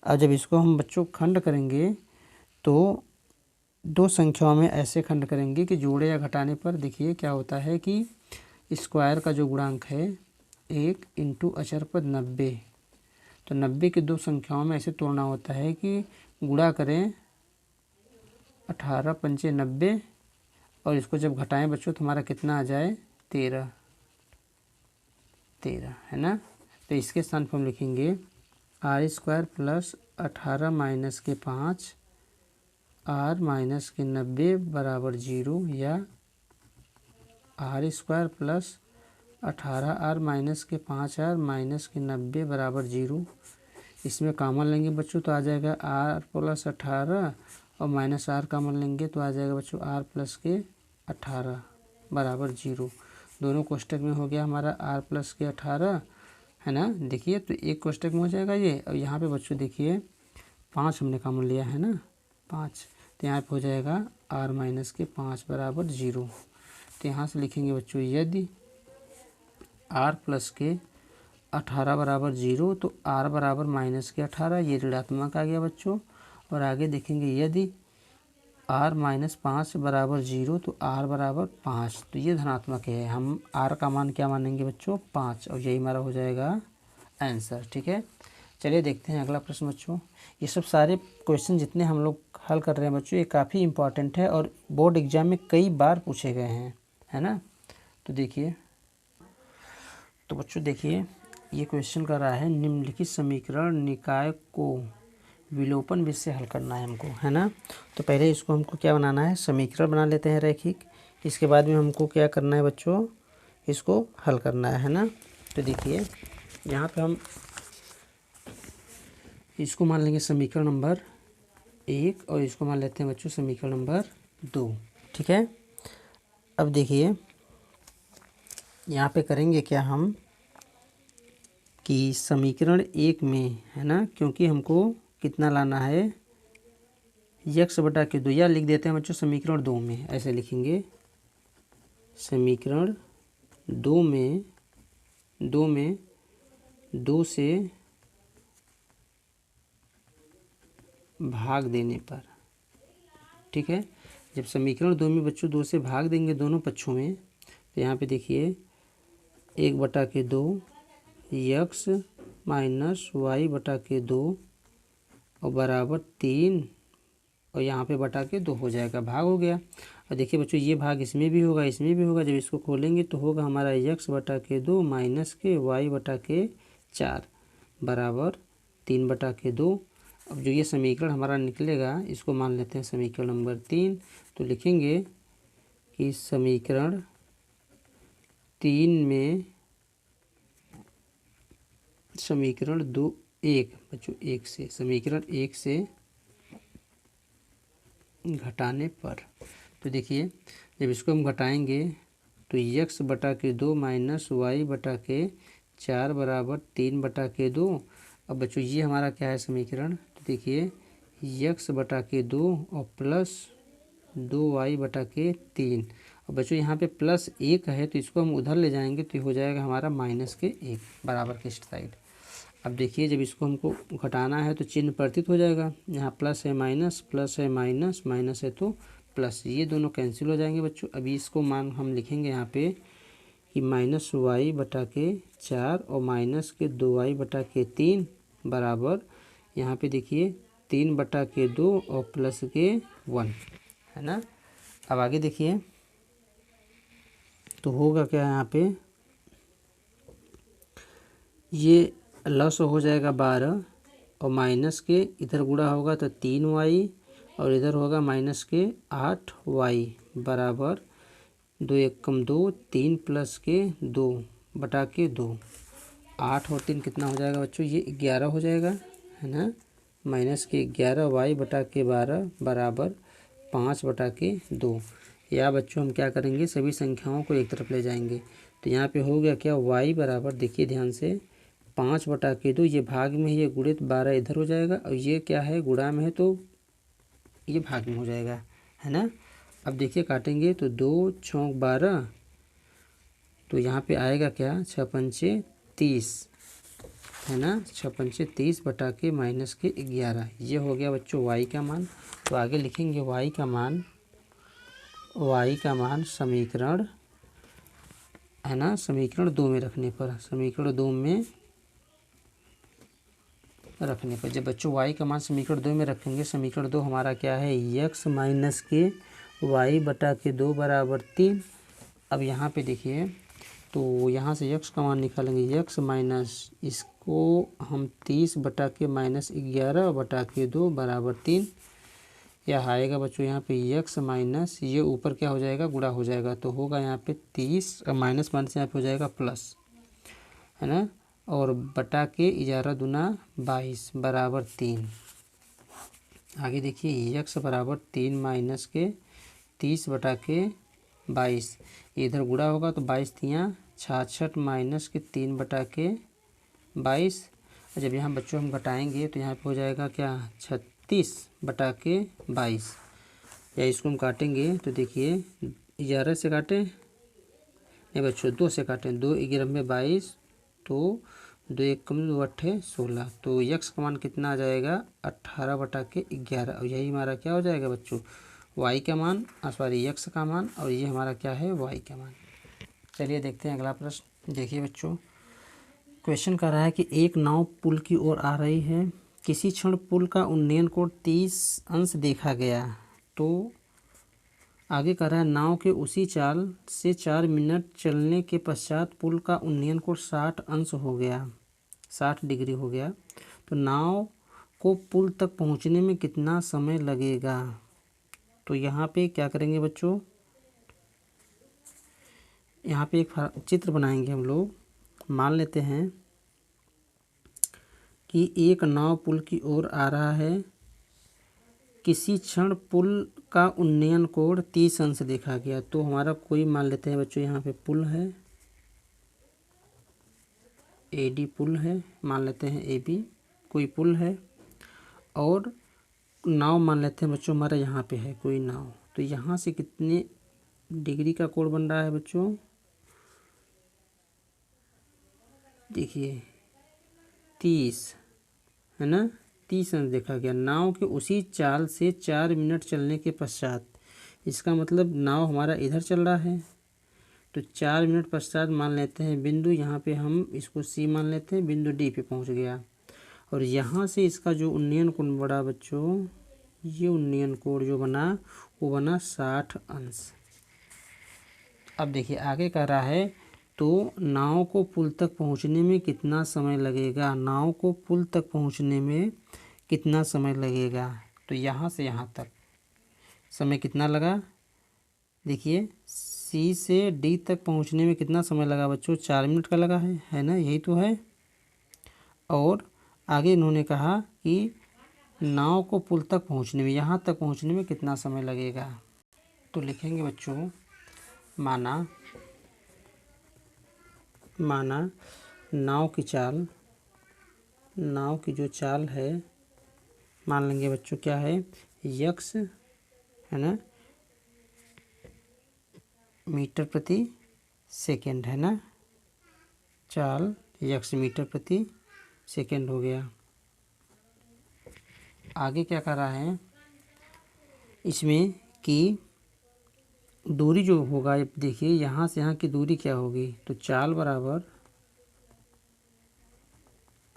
अब जब इसको हम बच्चों खंड करेंगे तो दो संख्याओं में ऐसे खंड करेंगे कि जोड़े या घटाने पर देखिए क्या होता है कि स्क्वायर का जो गुणांक है 1 इंटू अचर पद 90, तो 90 की दो संख्याओं में ऐसे तोड़ना होता है कि गुणा करें 18 पंचे 90 और इसको जब घटाएं बच्चों तो हमारा कितना आ जाए 13 है ना। तो इसके स्थान पर हम लिखेंगे आर स्क्वायर प्लस 18 माइनस के 5 आर माइनस के 90 बराबर 0, या r square plus 18 r minus के 5 आर माइनस के 90 बराबर 0। इसमें कॉमन लेंगे बच्चों तो आ जाएगा आर प्लस 18 और माइनस आर कॉमन लेंगे तो आ जाएगा बच्चों आर प्लस के 18 बराबर 0। दोनों कोष्टक में हो गया हमारा आर प्लस के 18 है ना। देखिए तो एक कोष्टक में हो जाएगा ये, और यहाँ पे बच्चों देखिए 5 हमने कॉमन लिया है ना 5, तो यहाँ पे हो जाएगा आर माइनस के 5 बराबर 0। तो यहाँ से लिखेंगे बच्चों यदि आर प्लस के 18 बराबर 0 तो आर बराबर माइनस के 18, ये ऋणात्मक आ गया बच्चों। और आगे देखेंगे यदि आर माइनस 5 बराबर 0 तो आर बराबर 5, तो ये धनात्मक है। हम आर का मान क्या मानेंगे बच्चों 5, और यही हमारा हो जाएगा आंसर। ठीक है, चलिए देखते हैं अगला प्रश्न बच्चों। ये सब सारे क्वेश्चन जितने हम लोग हल कर रहे हैं बच्चों ये काफ़ी इंपॉर्टेंट है और बोर्ड एग्जाम में कई बार पूछे गए हैं, है ना। तो देखिए, तो बच्चों देखिए ये क्वेश्चन कर रहा है निम्नलिखित समीकरण निकाय को विलोपन विधि से हल करना है हमको, है ना। तो पहले इसको हमको क्या बनाना है, समीकरण बना लेते हैं रैखिक। इसके बाद में हमको क्या करना है बच्चों, इसको हल करना है ना। तो देखिए यहाँ पे हम इसको मान लेंगे समीकरण नंबर 1 और इसको मान लेते हैं बच्चों समीकरण नंबर 2। ठीक है, अब देखिए यहाँ पे करेंगे क्या हम कि समीकरण 1 में, है ना, क्योंकि हमको कितना लाना है यक्स बटा के 2, या लिख देते हैं बच्चों समीकरण 2 में, ऐसे लिखेंगे समीकरण 2 में 2 से भाग देने पर। ठीक है, जब समीकरण 2 में बच्चों 2 से भाग देंगे दोनों पक्षों में, तो यहाँ पे देखिए 1 बटा के 2 यक्स माइनस वाई बटा के 2 और बराबर 3, और यहाँ पे बटा के 2 हो जाएगा, भाग हो गया। और देखिए बच्चों ये भाग इसमें भी होगा इसमें भी होगा, जब इसको खोलेंगे तो होगा हमारा यक्स बटा के 2 माइनस के वाई बटा के 4 बराबर 3 बटा के 2। अब जो ये समीकरण हमारा निकलेगा इसको मान लेते हैं समीकरण नंबर 3। तो लिखेंगे कि समीकरण 3 में समीकरण 1 बच्चों 1 से, समीकरण 1 से घटाने पर। तो देखिए जब इसको हम घटाएंगे तो यक्स बटा के 2 माइनस वाई बटा के 4 बराबर 3 बटा के 2। अब बच्चों ये हमारा क्या है समीकरण, तो देखिए यक्स बटा के 2 और प्लस 2 वाई बटा के 3। और बच्चों यहाँ पे प्लस 1 है तो इसको हम उधर ले जाएंगे तो हो जाएगा हमारा माइनस के 1 बराबर के साइड। अब देखिए जब इसको हमको घटाना है तो चिन्ह परिवर्तित हो जाएगा, यहाँ प्लस है माइनस माइनस है तो प्लस, ये दोनों कैंसिल हो जाएंगे बच्चों। अभी इसको मान हम लिखेंगे यहाँ पे कि माइनस वाई बटा के 4 और माइनस के 2 वाई बटा के 3 बराबर, यहाँ पे देखिए 3 बटा के 2 और प्लस के 1, है ना। अब आगे देखिए तो होगा क्या, यहाँ पे ये लस हो जाएगा 12 और माइनस के इधर गुणा होगा तो 3 वाई और इधर होगा माइनस के 8 वाई बराबर 2 एकम 2 3 प्लस के 2 बटा के 2। 8 और 3 कितना हो जाएगा बच्चों, ये 11 हो जाएगा, है ना। माइनस के 11 वाई बटा के 12 बराबर 5 बटा के 2। या बच्चों हम क्या करेंगे सभी संख्याओं को एक तरफ ले जाएंगे, तो यहाँ पे हो गया क्या वाई बराबर, देखिए ध्यान से 5 बटा के 2, ये भाग में है ये गुणित 12 इधर हो जाएगा, और ये क्या है गुणा में है तो ये भाग में हो जाएगा, है ना। अब देखिए काटेंगे तो 2 चौक 12, तो यहाँ पे आएगा क्या 6 पंचे 30, है ना, 6×5 30 बटा के -11, ये हो गया बच्चों y का मान। तो आगे लिखेंगे y का मान समीकरण, है ना, समीकरण 2 में रखने पर, समीकरण 2 में रखने पर, जब बच्चों y का मान समीकरण 2 में रखेंगे, समीकरण 2 हमारा क्या है, x माइनस के y बटा के 2 बराबर 3। अब यहाँ पे देखिए, तो यहाँ से x का मान निकालेंगे, x माइनस इसको हम 30 बटा के -11 बटा के 2 बराबर 3। यह आएगा बच्चों यहाँ पे x माइनस, ये ऊपर क्या हो जाएगा, गुणा हो जाएगा, तो होगा यहाँ पे 30, माइनस माइनस यहाँ पे हो जाएगा प्लस, है ना, और बटा के 11 दूना 22 बराबर 3। आगे देखिए x बराबर 3 माइनस के 30 बटा के 22, इधर गुणा होगा तो 22 तियाँ 66 माइनस के 3 बटा के 22। जब यहाँ बच्चों हम घटाएंगे तो यहाँ पे हो जाएगा क्या, 36 बटा के 22, या इसको हम काटेंगे तो देखिए 11 से काटें, नहीं बच्चों 2 से काटें, 2 11 में 22, तो 2 1 कम 2 8 16, तो x का मान कितना आ जाएगा, 18 बटा के 11, और यही हमारा क्या हो जाएगा बच्चों, y का मान, सॉरी x का मान, और ये हमारा क्या है, y का मान। चलिए देखते हैं अगला प्रश्न। देखिए बच्चों, क्वेश्चन कर रहा है कि एक नाव पुल की ओर आ रही है, किसी क्षण पुल का उन्नयन कोण 30 अंश देखा गया। तो आगे कर रहा है, नाव के उसी चाल से 4 मिनट चलने के पश्चात पुल का उन्नयन कोण 60 अंश हो गया, 60 डिग्री हो गया। तो नाव को पुल तक पहुंचने में कितना समय लगेगा। तो यहाँ पे क्या करेंगे बच्चों, यहाँ पे एक चित्र बनाएंगे हम लोग। मान लेते हैं कि एक नाव पुल की ओर आ रहा है, किसी क्षण पुल का उन्नयन कोण 30 अंश देखा गया। तो हमारा कोई मान लेते हैं बच्चों, यहाँ पे पुल है, AD पुल है, मान लेते हैं AB कोई पुल है, और नाव मान लेते हैं बच्चों हमारा यहाँ पे है कोई नाव। तो यहाँ से कितने डिग्री का कोण बन रहा है बच्चों, देखिए 30, है ना, 30 अंश देखा गया। नाव के उसी चाल से 4 मिनट चलने के पश्चात, इसका मतलब नाव हमारा इधर चल रहा है, तो 4 मिनट पश्चात मान लेते हैं बिंदु, यहाँ पे हम इसको C मान लेते हैं, बिंदु D पे पहुँच गया, और यहाँ से इसका जो उन्नयन कोण बढ़ा बच्चों, ये उन्नयन कोण जो बना वो बना 60 अंश। अब देखिए आगे कह रहा है, तो नाव को पुल तक पहुंचने में कितना समय लगेगा, नाव को पुल तक पहुंचने में कितना समय लगेगा। तो यहाँ से यहाँ तक समय कितना लगा, देखिए C से D तक पहुंचने में कितना समय लगा बच्चों, 4 मिनट का लगा है ना, यही तो है। और आगे इन्होंने कहा कि नाव को पुल तक पहुंचने में, यहाँ तक पहुंचने में कितना समय लगेगा। तो लिखेंगे बच्चों, माना नाव की चाल, नाव की जो चाल है, मान लेंगे बच्चों क्या है, x, है ना, मीटर प्रति सेकेंड, है ना, चाल x मीटर प्रति सेकेंड हो गया। आगे क्या कर रहा है इसमें कि दूरी जो होगा, देखिए यहाँ से यहाँ की दूरी क्या होगी, तो चाल बराबर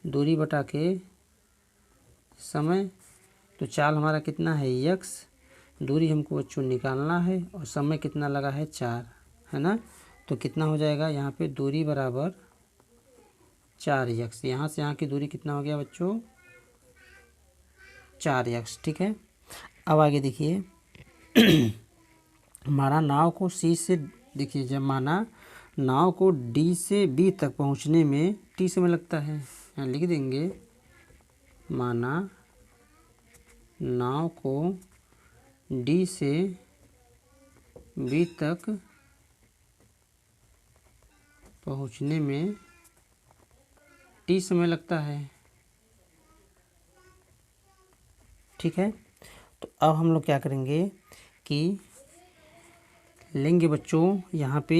दूरी बटा के समय। तो चाल हमारा कितना है x, दूरी हमको बच्चों निकालना है, और समय कितना लगा है 4, है ना। तो कितना हो जाएगा यहाँ पे, दूरी बराबर 4x, यहाँ से यहाँ की दूरी कितना हो गया बच्चों, 4x, ठीक है। अब आगे देखिए हमारा नाव को C से, देखिए जब माना नाव को D से B तक पहुंचने में T समय लगता है, यहाँ लिख देंगे, माना नाव को D से B तक पहुंचने में T समय लगता है, ठीक है। तो अब हम लोग क्या करेंगे कि लेंगे बच्चों यहाँ पे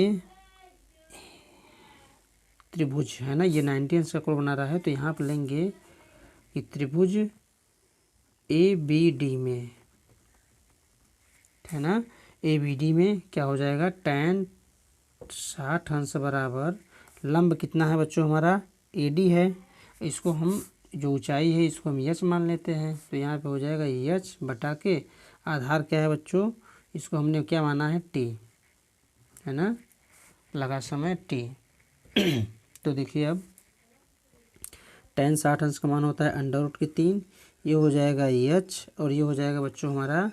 त्रिभुज है ना, ये 90 अंश का कोण बना रहा है, तो यहाँ पर लेंगे कि त्रिभुज ABD में, है ना, ABD में क्या हो जाएगा, tan 60 अंश बराबर लंब कितना है बच्चों हमारा AD है, इसको हम जो ऊंचाई है इसको हम h मान लेते हैं, तो यहाँ पे हो जाएगा h बटा के आधार क्या है बच्चों, इसको हमने क्या माना है t, है ना, लगा समय t। तो देखिए अब tan 60 अंश का मान होता है √3, ये हो जाएगा h और ये हो जाएगा बच्चों हमारा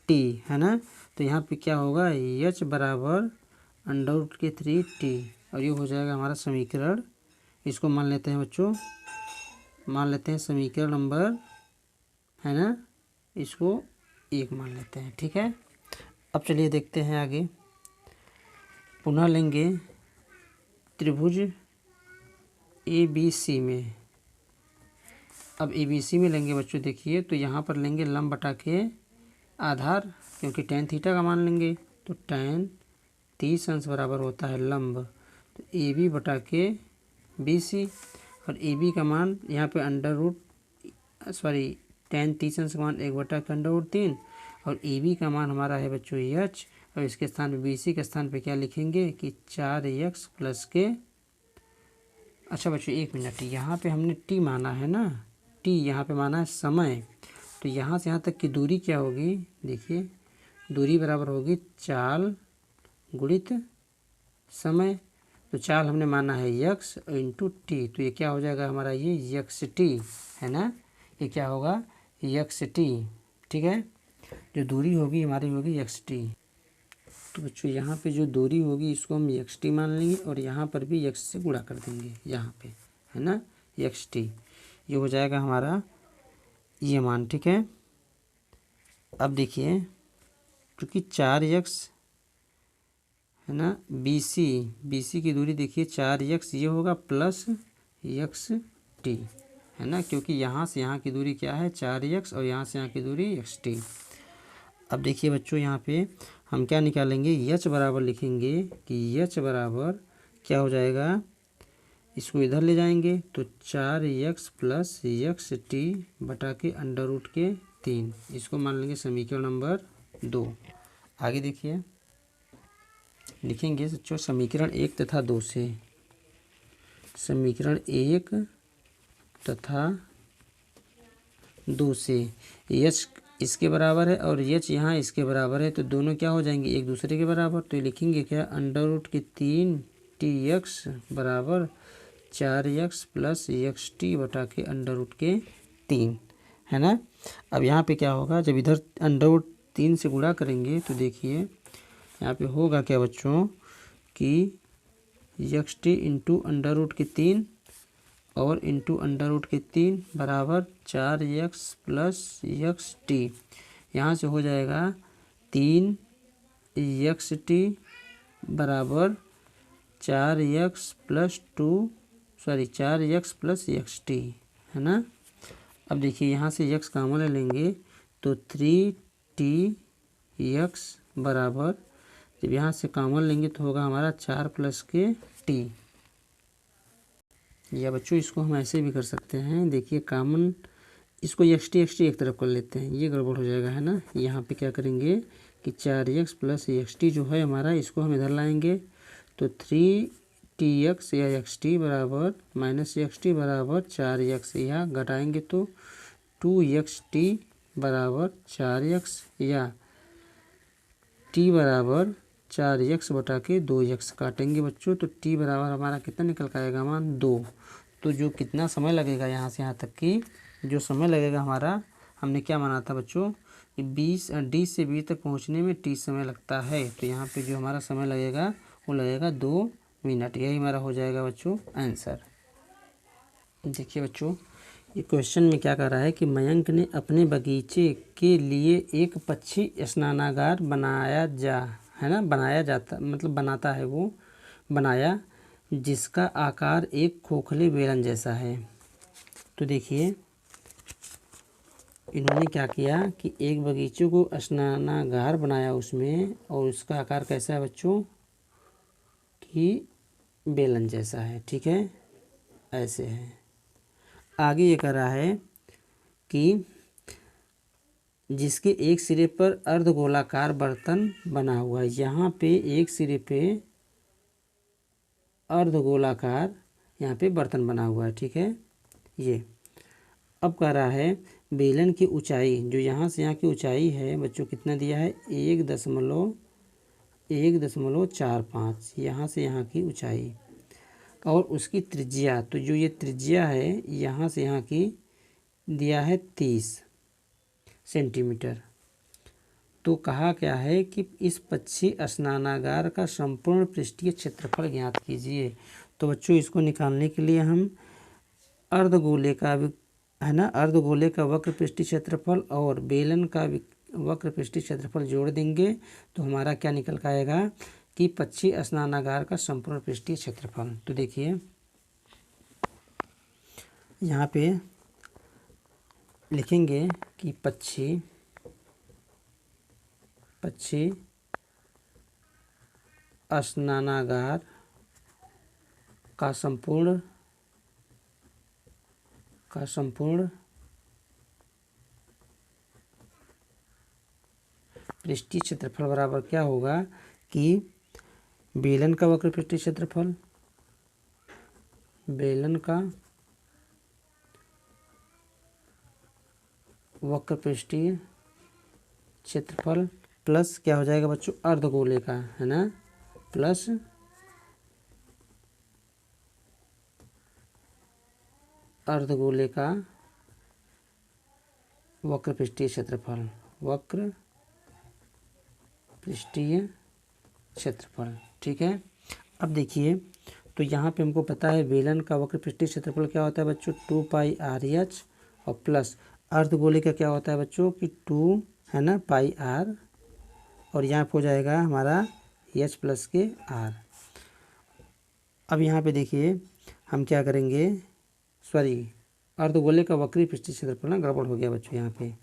t, है ना, तो यहाँ पे क्या होगा h बराबर √3t और ये हो जाएगा हमारा समीकरण, इसको मान लेते हैं बच्चों, मान लेते हैं समीकरण नंबर, है ना, इसको 1 मान लेते हैं, ठीक है। अब चलिए देखते हैं आगे, पुनः लेंगे त्रिभुज ABC में। अब ABC में लेंगे बच्चों, देखिए तो यहाँ पर लेंगे लंब बटा के आधार, क्योंकि tan थीटा का मान लेंगे, तो tan 30 अंश बराबर होता है लंब, तो AB बटा के BC, और AB का मान यहाँ पे tan 30 अंश का मान 1/√3 और AB का मान हमारा है बच्चों h, और इसके स्थान पे BC के स्थान पे क्या लिखेंगे कि 4x प्लस के, अच्छा बच्चों 1 मिनट, यहाँ पे हमने t माना है ना, t यहाँ पे माना है समय, तो यहाँ से यहाँ तक की दूरी क्या होगी, देखिए दूरी बराबर होगी चाल गुणित समय, तो चाल हमने माना है x इंटू टी, तो ये क्या हो जाएगा हमारा ये xt, है ना, ये क्या होगा xt, ठीक है, जो दूरी होगी हमारी होगी xt। तो बच्चों यहाँ पे जो दूरी होगी इसको हम xt मान लेंगे और यहाँ पर भी x से गुणा कर देंगे यहाँ पे, है ना, xt, ये हो जाएगा हमारा ये मान, ठीक है। अब देखिए क्योंकि 4x है ना, BC की दूरी देखिए 4x ये होगा प्लस xt, है ना, क्योंकि यहाँ से यहाँ की दूरी क्या है 4x और यहाँ से यहाँ की दूरी xt। अब देखिए बच्चों यहाँ पे हम क्या निकालेंगे, h बराबर लिखेंगे कि h बराबर क्या हो जाएगा, इसको इधर ले जाएंगे तो 4x प्लस xt बटा के √3, इसको मान लेंगे समीकरण नंबर 2। आगे देखिए लिखेंगे बच्चों समीकरण 1 तथा 2 से, समीकरण 1 तथा 2 से h इसके बराबर है और h यहाँ इसके बराबर है, तो दोनों क्या हो जाएंगे एक दूसरे के बराबर, तो लिखेंगे क्या √3tx बराबर 4x प्लस xt बटा के √3, है ना। अब यहाँ पे क्या होगा, जब इधर √3 से गुणा करेंगे तो देखिए यहाँ पे होगा क्या बच्चों कि xt इंटू √3 और इंटू √3 बराबर 4x प्लस xt, यहाँ से हो जाएगा 3xt बराबर 4x प्लस xt, है ना। अब देखिए यहाँ से x कॉमन ले लेंगे तो 3tx बराबर, जब यहाँ से कॉमन लेंगे तो होगा हमारा 4 प्लस के t, या बच्चों इसको हम ऐसे भी कर सकते हैं, देखिए कॉमन इसको xt एक तरफ कर लेते हैं, ये गड़बड़ हो जाएगा, है ना। यहाँ पे क्या करेंगे कि 4x प्लस xt जो है हमारा इसको हम इधर लाएंगे, तो 3tx या xt बराबर माइनस xt बराबर 4x, यहाँ घटाएंगे तो 2xt बराबर 4x या t बराबर 4x बटा के 2x काटेंगे बच्चों, तो t बराबर हमारा कितना निकल का आएगा मान 2। तो जो कितना समय लगेगा यहाँ से यहाँ तक की जो समय लगेगा हमारा, हमने क्या माना था बच्चों कि D से B तक पहुँचने में t समय लगता है, तो यहाँ पे जो हमारा समय लगेगा वो लगेगा 2 मिनट, यही हमारा हो जाएगा बच्चों आंसर। देखिए बच्चों ये क्वेश्चन में क्या कर रहा है कि मयंक ने अपने बगीचे के लिए एक पक्षी स्नानागार बनाया जाता मतलब बनाता है, वो बनाया जिसका आकार एक खोखले बेलन जैसा है। तो देखिए इन्होंने क्या किया कि एक बगीचे को स्नानागार बनाया उसमें, और उसका आकार कैसा है बच्चों कि बेलन जैसा है, ठीक है, ऐसे है। आगे ये कह रहा है कि जिसके एक सिरे पर अर्धगोलाकार बर्तन बना हुआ है। यहाँ पे एक सिरे पे अर्धगोलाकार यहाँ पे बर्तन बना हुआ है, ठीक है। ये अब कह रहा है बेलन की ऊंचाई, जो यहाँ से यहाँ की ऊंचाई है बच्चों, कितना दिया है, 1.45 यहाँ से यहाँ की ऊंचाई, और उसकी त्रिज्या, तो जो ये त्रिज्या है यहाँ से यहाँ की दिया है 30 सेंटीमीटर। तो कहा क्या है कि इस पक्षी स्नानागार का संपूर्ण पृष्ठीय क्षेत्रफल ज्ञात कीजिए। तो बच्चों इसको निकालने के लिए हम अर्धगोले का है ना, अर्धगोले का वक्र पृष्ठीय क्षेत्रफल और बेलन का वक्र पृष्ठीय क्षेत्रफल जोड़ देंगे तो हमारा क्या निकल कर आएगा कि पक्षी स्नानागार का संपूर्ण पृष्ठीय क्षेत्रफल। तो देखिए यहाँ पे लिखेंगे कि पक्षी स्नानागार का संपूर्ण पृष्ठीय क्षेत्रफल बराबर क्या होगा कि बेलन का वक्र पृष्ठीय क्षेत्रफल, बेलन का वक्र पृष्ठीय क्षेत्रफल प्लस क्या हो जाएगा बच्चों, अर्धगोले का, है ना, प्लस अर्धगोले का वक्र पृष्ठीय क्षेत्रफल, वक्र पृष्ठीय क्षेत्रफल, ठीक है। अब देखिए तो यहाँ पे हमको पता है बेलन का वक्र पृष्ठीय क्षेत्रफल क्या होता है बच्चों, 2πr/h, और प्लस अर्धगोले का क्या होता है बच्चों कि 2 है ना πr, और यहाँ हो जाएगा हमारा h+r। अब यहाँ पे देखिए हम क्या करेंगे, सॉरी अर्धगोले का वक्री पृष्ठीय क्षेत्रफल ना गड़बड़ हो गया बच्चों, यहाँ पे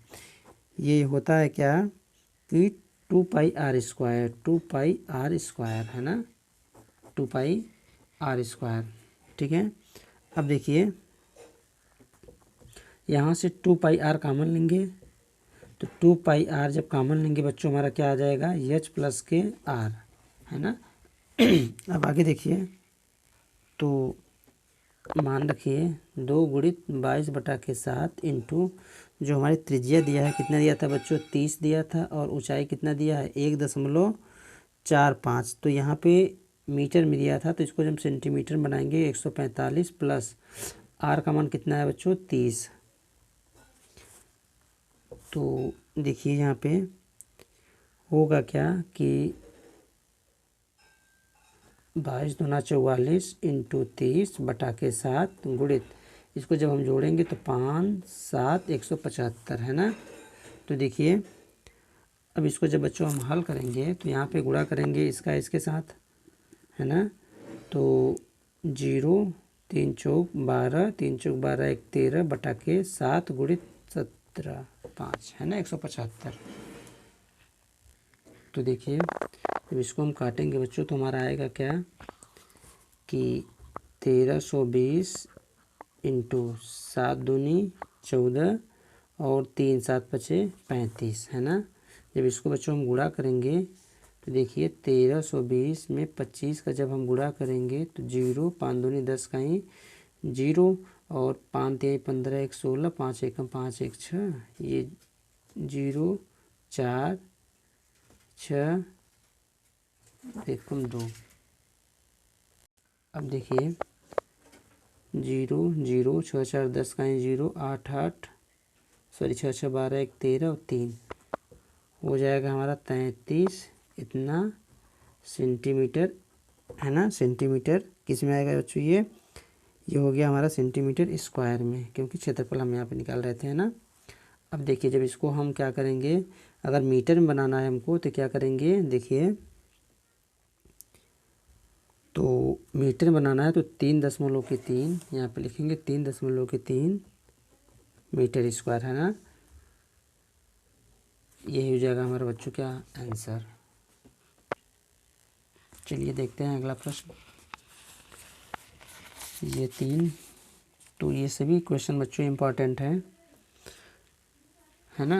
ये होता है क्या कि 2πr², है ना, 2πr², ठीक है। अब देखिए यहाँ से 2πr कॉमन लेंगे, तो 2πr जब कॉमन लेंगे बच्चों हमारा क्या आ जाएगा, h+r, है ना। अब आगे देखिए तो मान रखिए 2 गुणित 22/7 इंटू जो हमारी त्रिज्या दिया है, कितना दिया था बच्चों, 30 दिया था, और ऊंचाई कितना दिया है, 1.45। तो यहाँ पे मीटर में दिया था, तो इसको जब सेंटीमीटर बनाएंगे 145 प्लस आर का मान कितना है बच्चों, 30। तो देखिए यहाँ पे होगा क्या कि 22×2 = 44 इंटू 30/7 गुणित, इसको जब हम जोड़ेंगे तो 5 7 175, है ना। तो देखिए अब इसको जब बच्चों हम हल करेंगे तो यहाँ पे गुणा करेंगे इसका इसके साथ, है ना। तो 0 3 चौक 12, 3 चौक 12 1 13/7 गुणित 17 5, है ना, 175। तो देखिए जब इसको हम काटेंगे बच्चों तो हमारा आएगा क्या कि 1320 इंटू 7 दूनी 14 और 3 7 5 35, है ना। जब इसको बच्चों हम गुणा करेंगे तो देखिए 1320 में 25 का जब हम गुणा करेंगे तो 0 5 दूनी 10 का ही 0, और 5 3 15 1 16, 5 1 5 1 6, ये 0 4 6 1 2। अब देखिए 0 0 6 4 10 का 0, 8 8 सॉरी 6 6 12 1 13 और 3 हो जाएगा हमारा 33 इतना सेंटीमीटर, है ना। सेंटीमीटर किस में आएगा बच्चों, ये हो गया हमारा सेंटीमीटर स्क्वायर में, क्योंकि क्षेत्रफल हम यहाँ पे निकाल रहे थे, है ना। अब देखिए जब इसको हम क्या करेंगे, अगर मीटर में बनाना है हमको तो क्या करेंगे, देखिए तो मीटर बनाना है तो 3.3 यहाँ पे लिखेंगे, 3.3 मीटर स्क्वायर, है ना। यही हो जाएगा हमारा बच्चों क्या आंसर। चलिए देखते हैं अगला प्रश्न। ये 3। तो ये सभी क्वेश्चन बच्चों इम्पॉर्टेंट हैं, है ना।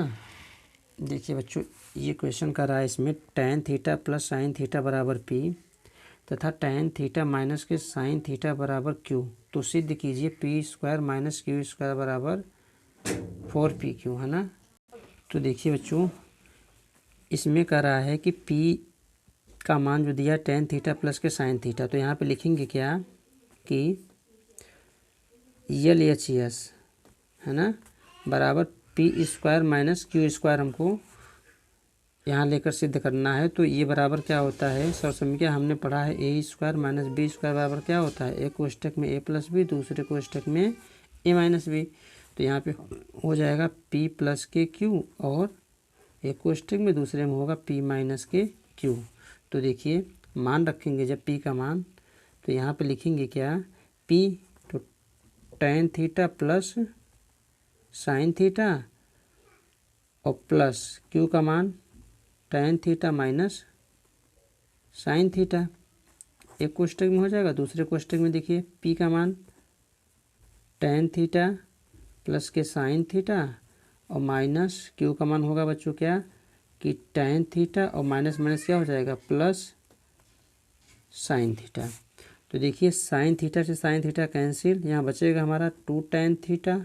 देखिए बच्चों, ये क्वेश्चन कर रहा है इसमें tan theta plus sine theta बराबर p तथा tan थीटा माइनस के साइन थीटा बराबर q। तो सिद्ध कीजिए p square minus Q square बराबर 4pq, है ना। तो देखिए बच्चों, इसमें कह रहा है कि p का मान जो दिया tan थीटा प्लस के साइन थीटा, तो यहाँ पे लिखेंगे क्या कि LHS, है ना, बराबर p square minus Q square हमको यहाँ लेकर सिद्ध करना है। तो ये बराबर क्या होता है, सर्वसमीकरण हमने पढ़ा है ए स्क्वायर माइनस बी स्क्वायर बराबर क्या होता है, एक कोष्टक में a प्लस बी, दूसरे कोष्टक में a माइनस बी। तो यहाँ पे हो जाएगा p प्लस के क्यू और एक कोष्टक में दूसरे में होगा p माइनस के क्यू। तो देखिए मान रखेंगे जब p का मान, तो यहाँ पे लिखेंगे क्या p, तो tan theta plus sine theta और प्लस q का मान tan theta minus sine theta, एक कोष्टक में हो जाएगा, दूसरे कोष्टक में देखिए p का मान tan थीटा प्लस के साइन थीटा और माइनस q का मान होगा बच्चों क्या कि tan थीटा और माइनस माइनस क्या हो जाएगा प्लस साइन थीटा। तो देखिए साइन थीटा से साइन थीटा कैंसिल, यहाँ बचेगा हमारा 2 tan थीटा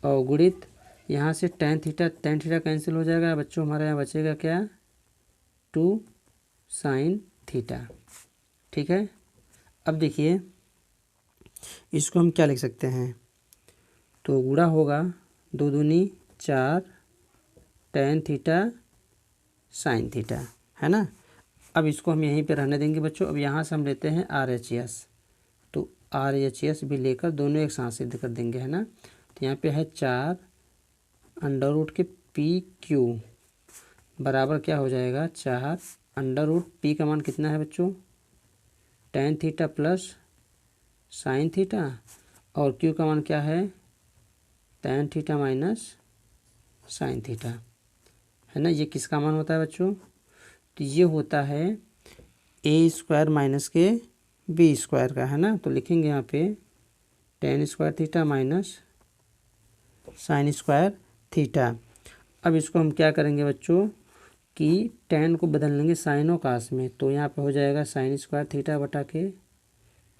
और गुणित यहाँ से tan थीटा कैंसिल हो जाएगा बच्चों, हमारे यहाँ बचेगा क्या 2 साइन थीटा। ठीक है, अब देखिए इसको हम क्या लिख सकते हैं, तो गुणा होगा 2 दूनी 4 tan थीटा साइन थीटा, है ना। अब इसको हम यहीं पे रहने देंगे बच्चों। अब यहाँ से हम लेते हैं RHS, तो RHS भी लेकर दोनों एक साथ सिद्ध कर देंगे, है ना। तो यहाँ पे है 4 अंडर रूट के PQ बराबर क्या हो जाएगा 4 अंडर रूट p का मान कितना है बच्चों tan theta plus sine theta और q का मान क्या है tan theta minus sine theta, है ना। ये किसका मान होता है बच्चों, तो ये होता है a स्क्वायर माइनस के b स्क्वायर का, है ना। तो लिखेंगे यहाँ पे tan square theta minus sign square theta. अब इसको हम क्या करेंगे बच्चों कि tan को बदल लेंगे साइन और कास में, तो यहाँ पे हो जाएगा साइन स्क्वायर थीटा बटा के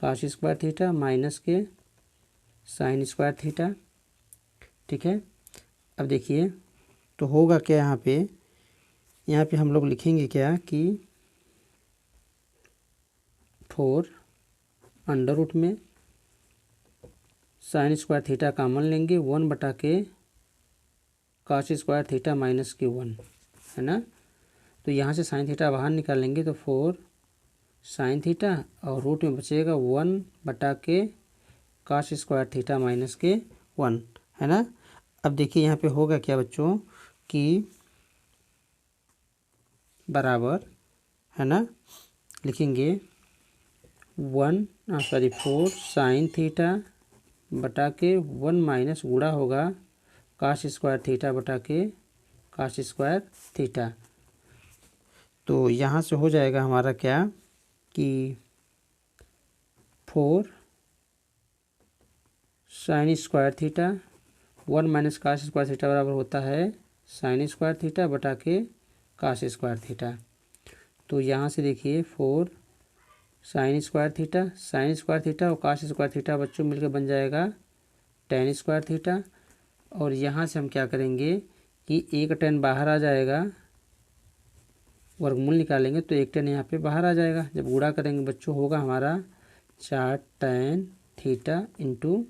कास स्क्वायर थीटा माइनस के साइन स्क्वायर थीटा। ठीक है, अब देखिए तो होगा क्या यहाँ पे हम लोग लिखेंगे क्या कि 4 अंडर रूट में साइन स्क्वायर थीटा कॉमन लेंगे 1 बटा के कास स्क्वायर थीटा माइनस के 1, है ना। तो यहाँ से साइन थीटा बाहर निकालेंगे तो 4 साइन थीटा और रूट में बचेगा 1 बटा के कास स्क्वायर थीटा माइनस के 1, है ना। अब देखिए यहाँ पे होगा क्या बच्चों कि बराबर, है ना, लिखेंगे 4 साइन थीटा बटा के 1 माइनस गुणा होगा कास स्क्वायर थीटा बटा के कास स्क्वायर थीटा। तो यहाँ से हो जाएगा हमारा क्या कि 4 sine square theta 1 minus cos square theta बराबर होता है साइन स्क्वायर थीटा बटा के कास स्क्वायर थीटा। तो यहाँ से देखिए 4 साइन स्क्वायर थीटा और कास स्क्वायर थीटा बच्चों मिलकर बन जाएगा tan स्क्वायर थीटा। और यहाँ से हम क्या करेंगे कि एक tan बाहर आ जाएगा, वर्गमूल निकालेंगे तो एक tan यहाँ पे बाहर आ जाएगा। जब गुणा करेंगे बच्चों होगा हमारा 4 tan theta into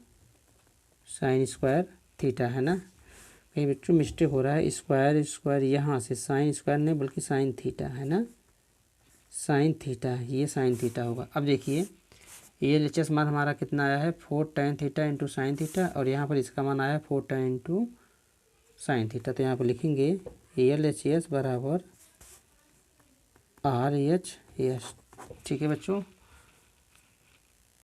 sine square theta, है ना। कहीं बच्चों मिस्टेक हो रहा है, स्क्वायर यहाँ से साइन स्क्वायर नहीं बल्कि साइन थीटा, है ना, साइन थीटा, ये साइन थीटा होगा। अब देखिए ये LHS मान हमारा कितना आया है 4 tan theta into sine theta और यहाँ पर इसका मान आया 4 tan इंटू साइन थीटा। तो यहाँ पर लिखेंगे LHS बराबर RHS। ठीक है बच्चों।